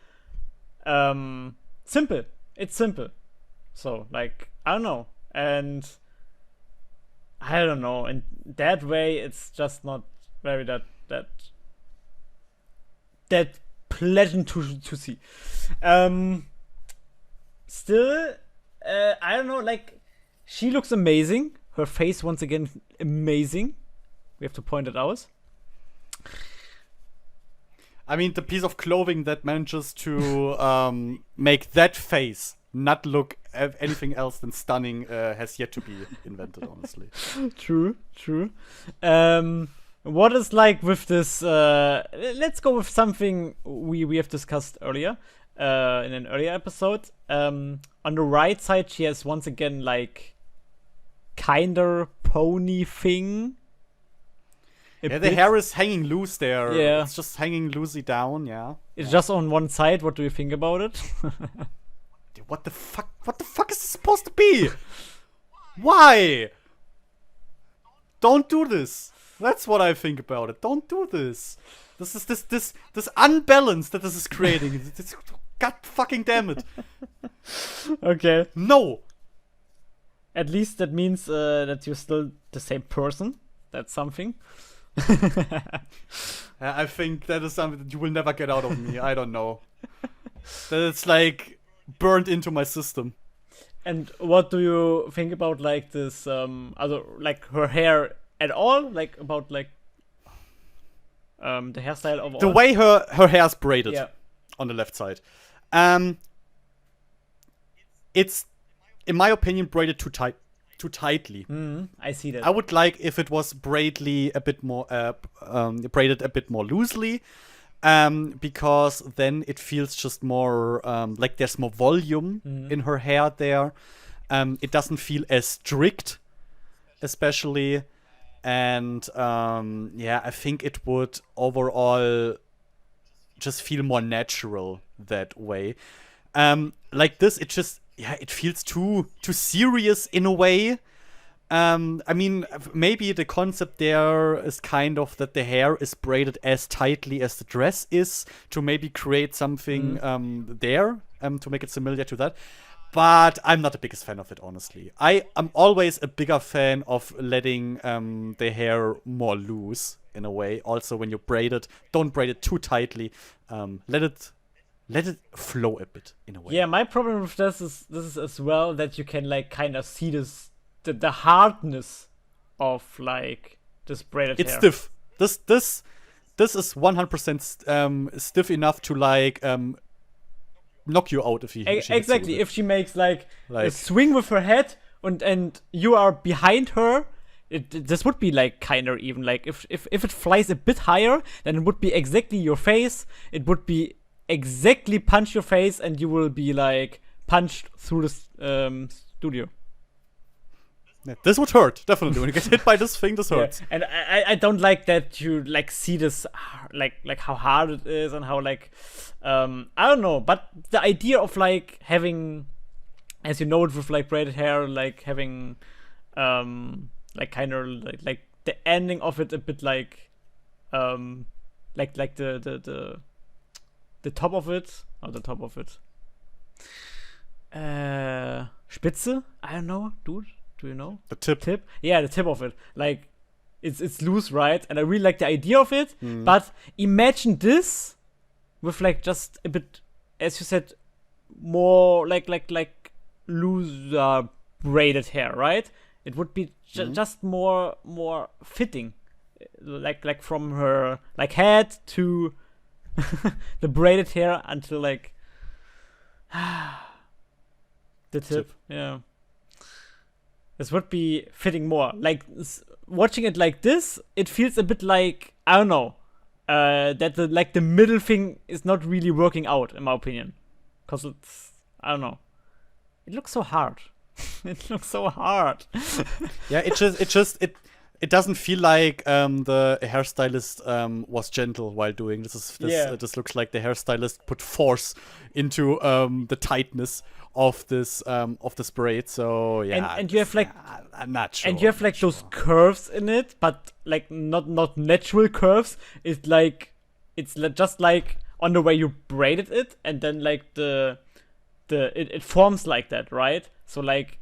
Speaker 2: Simple. It's simple. So like, I don't know. And I don't know. In that way it's just not very that pleasant to see. Still, I don't know, like, she looks amazing. Her face, once again, amazing. We have to point it out.
Speaker 1: I mean, the piece of clothing that manages to make that face not look anything else than stunning has yet to be invented, honestly.
Speaker 2: True. What is like with this? Let's go with something we have discussed earlier in an earlier episode. On the right side, she has once again like kinder pony thing.
Speaker 1: Yeah, the hair is hanging loose there.
Speaker 2: Yeah.
Speaker 1: It's just hanging loosely down, yeah.
Speaker 2: It's just on one side. What do you think about it?
Speaker 1: What the fuck? What the fuck is this supposed to be? Why? Don't do this. That's what I think about it. Don't do this. This is this unbalance that this is creating. God fucking damn it.
Speaker 2: Okay.
Speaker 1: No.
Speaker 2: At least that means that you're still the same person. That's something.
Speaker 1: I think that is something that you will never get out of me. I don't know. That it's like burned into my system.
Speaker 2: And what do you think about like this other like her hair at all? Like about like the hairstyle overall?
Speaker 1: The way her hair is braided on the left side. It's in my opinion braided too tightly.
Speaker 2: I see that.
Speaker 1: I would like if it was braided a bit more loosely, because then it feels just more like there's more volume in her hair there. It doesn't feel as strict, especially, and I think it would overall just feel more natural that way. Like this, it feels too serious in a way. I mean, maybe the concept there is kind of that the hair is braided as tightly as the dress is to maybe create something there, to make it similar to that. But I'm not the biggest fan of it, honestly. I am always a bigger fan of letting the hair more loose in a way. Also, when you braid it, don't braid it too tightly. Let it flow a bit in a way.
Speaker 2: Yeah, my problem with this is as well that you can like kind of see the hardness of like this braided hair.
Speaker 1: It's stiff. This is 100% stiff enough to like knock you out if she
Speaker 2: exactly. If she makes like a swing with her head and you are behind her, this would be like kinder even. Like if it flies a bit higher, then it would be exactly your face. It would be exactly punch your face and you will be like punched through the studio.
Speaker 1: Yeah, this would hurt, definitely. When you get hit by this thing, this hurts.
Speaker 2: Yeah. And I don't like that you like see this like how hard it is and how like I don't know, but the idea of like having, as you know it with like braided hair, like having like kind of like the ending of it a bit like the top of it, not the top of it. Spitze? I don't know, dude. Do you know?
Speaker 1: The tip?
Speaker 2: Yeah, the tip of it. Like, it's loose, right? And I really like the idea of it. But imagine this with like just a bit, as you said, more like looser braided hair, right? It would be just more fitting, like from her like head to the braided hair until like the tip. Yeah. This would be fitting more. Like watching it like this, it feels a bit like, I don't know, that the middle thing is not really working out in my opinion, because it's, I don't know, it looks so hard. It looks so hard.
Speaker 1: Yeah, it doesn't feel like the hairstylist was gentle while doing this. This looks like the hairstylist put force into the tightness of this braid. So yeah,
Speaker 2: and you have like,
Speaker 1: I'm not sure.
Speaker 2: and you have like those curves in it, but like not natural curves. It's like just like on the way you braided it, and then like it forms like that, right? So like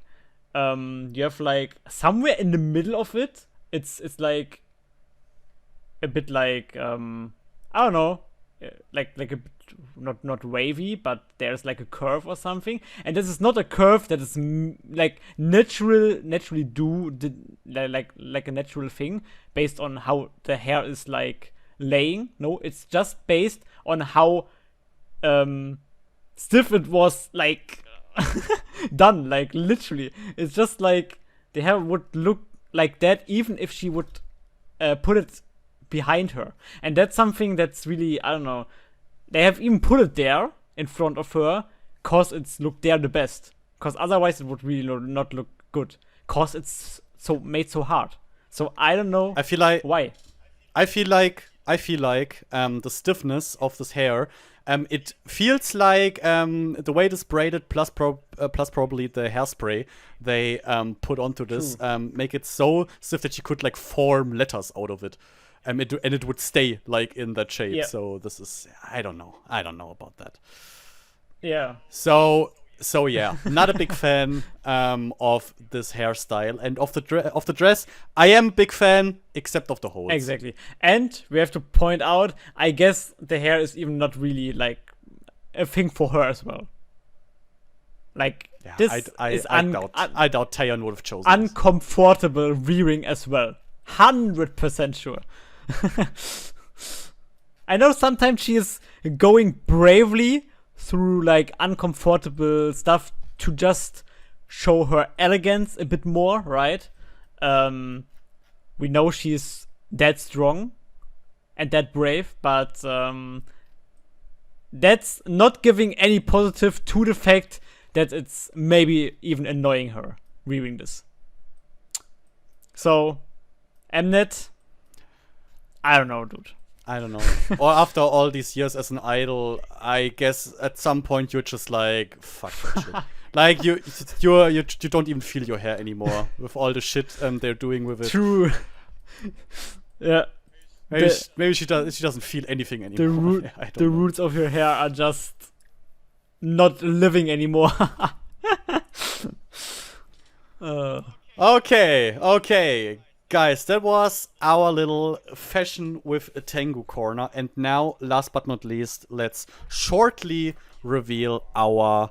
Speaker 2: you have like somewhere in the middle of it, it's like a bit like I don't know, like a bit not wavy, but there's like a curve or something, and this is not a curve that is like naturally like a natural thing based on how the hair is like laying. No, it's just based on how stiff it was, like done, like literally. It's just like the hair would look like that even if she would put it behind her, and that's something that's really, I don't know. They have even put it there in front of her cause it's looked there the best. Cause otherwise it would really not look good. Cause it's so made so hard. So I don't know.
Speaker 1: I feel like
Speaker 2: why.
Speaker 1: I feel like the stiffness of this hair. It feels like the way it is braided plus probably the hairspray they put onto this make it so stiff that you could like form letters out of it. And it would stay like in that shape.
Speaker 2: Yeah.
Speaker 1: So this is I don't know about that.
Speaker 2: Yeah.
Speaker 1: So yeah, not a big fan of this hairstyle and of the dress. I am a big fan, except of the holes.
Speaker 2: Exactly. And we have to point out, I guess the hair is even not really like a thing for her as well. Like
Speaker 1: Yeah,
Speaker 2: this
Speaker 1: I
Speaker 2: is
Speaker 1: doubt Taeyeon would have chosen this.
Speaker 2: uncomfortable wearing as well. 100% sure. I know sometimes she is going bravely through like uncomfortable stuff to just show her elegance a bit more, right? We know she's that strong and that brave, but that's not giving any positive to the fact that it's maybe even annoying her wearing this. So, mnet, I don't know, dude.
Speaker 1: I don't know. Or after all these years as an idol, I guess at some point you're just like, fuck that shit. Like you don't even feel your hair anymore with all the shit they're doing with it.
Speaker 2: True. Yeah.
Speaker 1: Maybe she doesn't feel anything anymore.
Speaker 2: The roots of your hair are just not living anymore.
Speaker 1: Okay. Guys, that was our little fashion with a Taengoo corner. And now, last but not least, let's shortly reveal our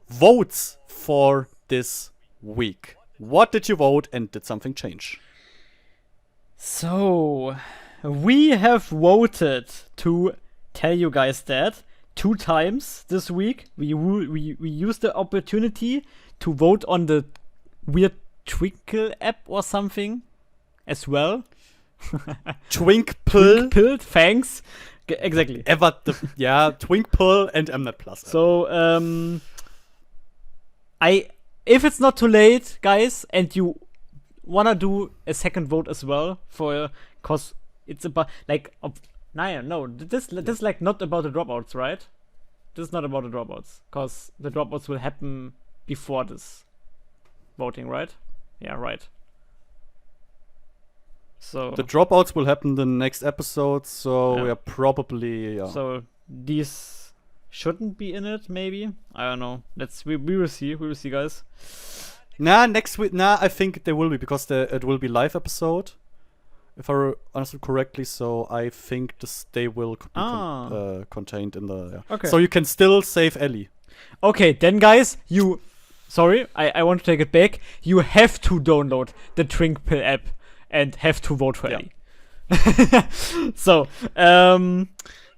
Speaker 1: votes for this week. What did you vote and did something change?
Speaker 2: So, we have voted to tell you guys that 2 times this week. We used the opportunity to vote on the weird Twinkle app or something as well.
Speaker 1: Twinkpill,
Speaker 2: thanks. Exactly.
Speaker 1: Twinkpill and mnet plus.
Speaker 2: So, if it's not too late, guys, and you wanna do a second vote as well cause it's about like this is like not about the dropouts, right? This is not about the dropouts, cause the dropouts will happen before this voting, right? Yeah, right. So
Speaker 1: the dropouts will happen in the next episode, so
Speaker 2: Yeah.
Speaker 1: we are probably
Speaker 2: So these shouldn't be in it, maybe. I don't know. We will see. We will see, guys.
Speaker 1: next week. I think they will be because it will be live episode, if I understood correctly. So I think they will be contained in the.
Speaker 2: Okay.
Speaker 1: So you can still save Ellie.
Speaker 2: Okay, then, guys, sorry, I want to take it back. You have to download the Twinkpill app and have to vote for Ellie. So,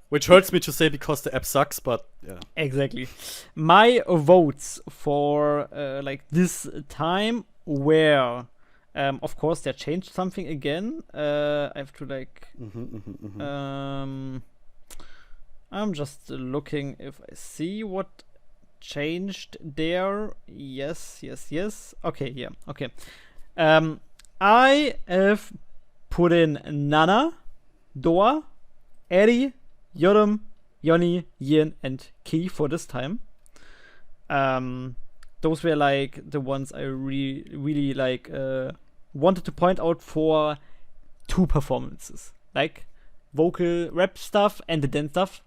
Speaker 1: which hurts me to say because the app sucks, but yeah.
Speaker 2: Exactly. My votes for like this time were, of course, they changed something again. I have to like, I'm just looking if I see what changed there. Yes. Okay, yeah. Okay. I have put in Nana, Doa, Eri, Yoram, Yoni, Yin, and Ki for this time. Those were like the ones I really like wanted to point out for 2 performances, like vocal rap stuff and the dance stuff.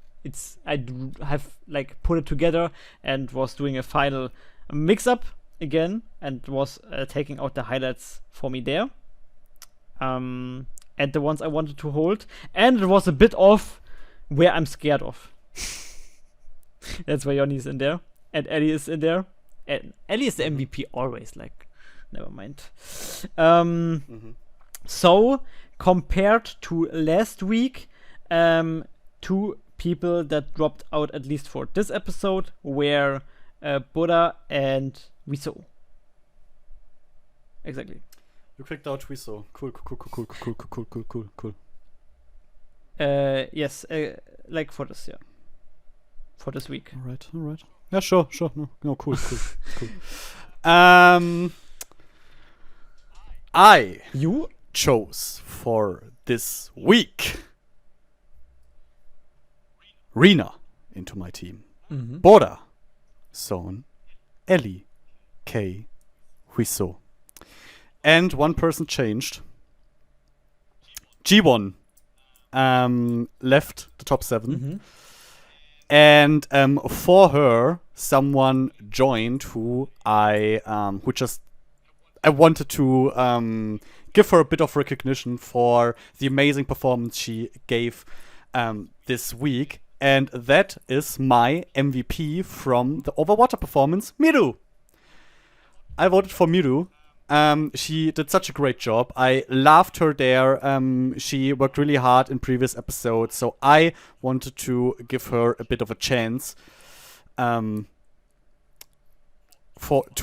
Speaker 2: I have like put it together and was doing a final mix up again and was taking out the highlights for me there. And the ones I wanted to hold, and it was a bit of where I'm scared of. That's why Yoni is in there, and Ellie is in there. And Ellie is the MVP always, like, never mind. So, compared to last week, 2 people that dropped out at least for this episode were Buddha and Wiso. Exactly.
Speaker 1: You clicked out Wiso. Cool.
Speaker 2: Yes, like for this, yeah. For this week.
Speaker 1: All right. Yeah, sure. No, cool.
Speaker 2: You
Speaker 1: chose for this week Rina into my team.
Speaker 2: Mm-hmm.
Speaker 1: Bora, Son, Ellie, Kay, Wiso. And one person changed. G1 left the top 7.
Speaker 2: Mm-hmm.
Speaker 1: And for her, someone joined who I wanted to give her a bit of recognition for the amazing performance she gave this week. And that is my MVP from the Overwater performance, Miru. I voted for Miru. She did such a great job. I loved her there. She worked really hard in previous episodes, so I wanted to give her a bit of a chance to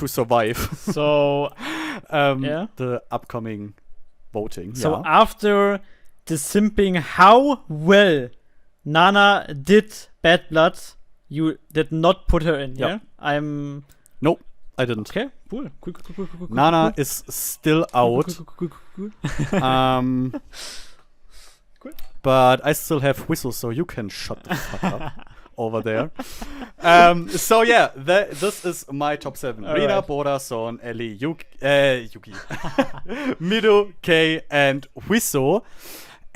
Speaker 1: survive.
Speaker 2: So
Speaker 1: the upcoming voting.
Speaker 2: So after the simping how well Nana did Bad Blood, you did not put her in, yeah?
Speaker 1: Nope, I didn't.
Speaker 2: Okay, cool.
Speaker 1: Nana is still out.
Speaker 2: Cool.
Speaker 1: But I still have Whistle, so you can shut the fuck up over there. So yeah, this is my top 7.
Speaker 2: All
Speaker 1: Rina,
Speaker 2: right.
Speaker 1: Bora, Son, Ellie, Yuki, Mido, Kay, and Whistle.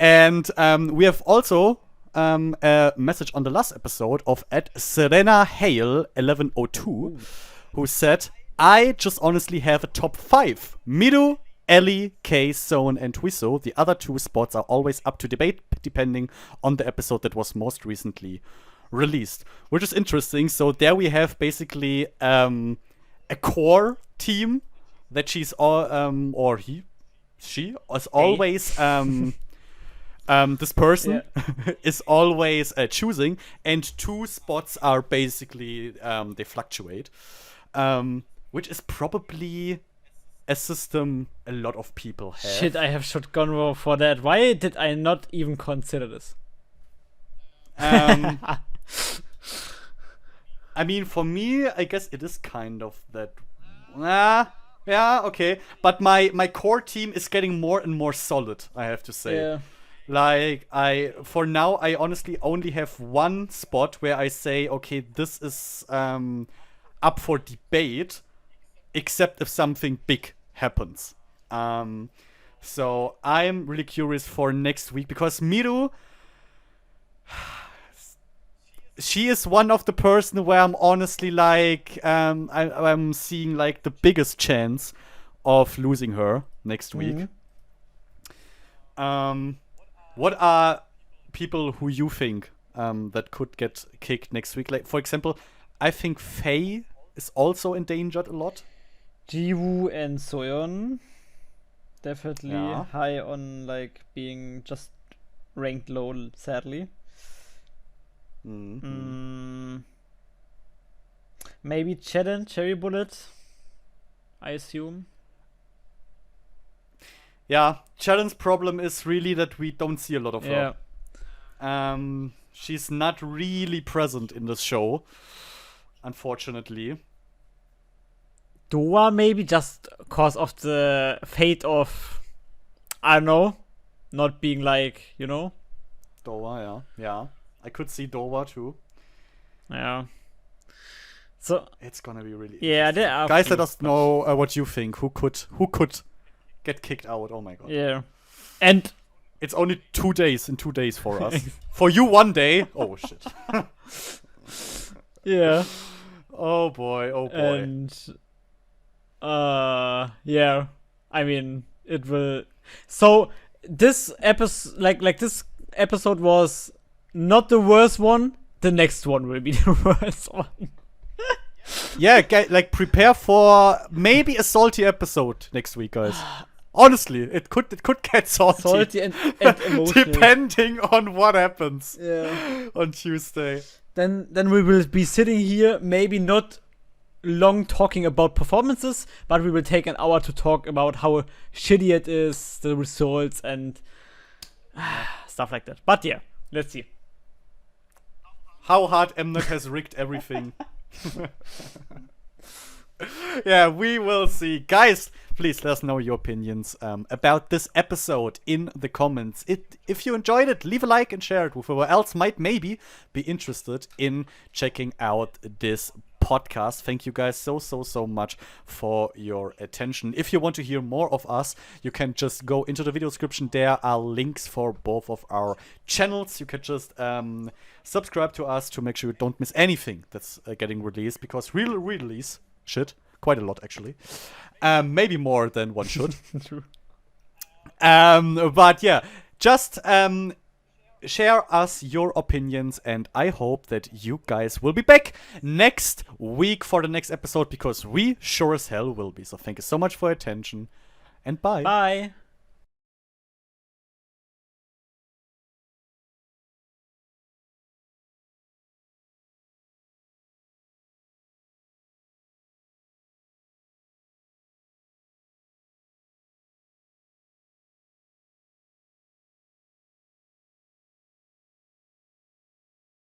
Speaker 1: And we have also a message on the last episode of Serena Hale 1102, who said, I just honestly have a top 5. Mido, Ellie, Kay, Son, and Whistle. The other 2 spots are always up to debate depending on the episode that was most recently released, which is interesting. So there we have basically a core team that she's all she is always this person is always choosing, and 2 spots are basically they fluctuate, which is probably a system a lot of people have.
Speaker 2: Shit, I have shotgun for that. Why did I not even consider this?
Speaker 1: I mean, for me, I guess it is kind of that. Yeah, okay. But my core team is getting more and more solid, I have to say.
Speaker 2: Yeah.
Speaker 1: Like, for now, I honestly only have 1 spot where I say, okay, this is up for debate, except if something big happens. So I'm really curious for next week, because Miru, she is one of the person where I'm honestly like, I'm seeing like the biggest chance of losing her next week. What are people who you think that could get kicked next week? Like, for example, I think Faye is also endangered a lot.
Speaker 2: Jiwoo and Soyeon definitely
Speaker 1: Yeah.
Speaker 2: high on like being just ranked low, sadly. Maybe Chet and Cherry Bullet, I assume.
Speaker 1: Yeah, Challenge problem is really that we don't see a lot of
Speaker 2: Yeah.
Speaker 1: her. She's not really present in the show, unfortunately.
Speaker 2: Doa maybe just cause of the fate of, I don't know, not being like, you know.
Speaker 1: Dowa, yeah. I could see Dowa too.
Speaker 2: Yeah. So
Speaker 1: It's gonna be really
Speaker 2: yeah, there are
Speaker 1: guys,
Speaker 2: few,
Speaker 1: let us know what you think. Who could get kicked out? Oh my god.
Speaker 2: Yeah. And
Speaker 1: It's only 2 days in 2 days for us. For you, 1 day. Oh shit.
Speaker 2: yeah.
Speaker 1: Oh boy.
Speaker 2: And yeah. I mean, it will. So this episode, like this episode was not the worst one. The next one will be the worst one.
Speaker 1: Yeah, prepare for maybe a salty episode next week, guys. Honestly, it could get salty,
Speaker 2: and emotional.
Speaker 1: depending on what happens
Speaker 2: Yeah.
Speaker 1: on Tuesday.
Speaker 2: Then we will be sitting here, maybe not long talking about performances, but we will take an hour to talk about how shitty it is, the results, and stuff like that. But yeah, let's see.
Speaker 1: How hard mnet has rigged everything. Yeah, we will see. Guys, please let us know your opinions about this episode in the comments. If you enjoyed it, leave a like and share it with whoever else might maybe be interested in checking out this podcast. Thank you guys so much for your attention. If you want to hear more of us, you can just go into the video description. There are links for both of our channels. You can just subscribe to us to make sure you don't miss anything that's getting released, because real release shit quite a lot actually, maybe more than one should.
Speaker 2: True.
Speaker 1: But yeah, just share us your opinions, and I hope that you guys will be back next week for the next episode, because we sure as hell will be. So thank you so much for your attention, and bye.
Speaker 2: Bye.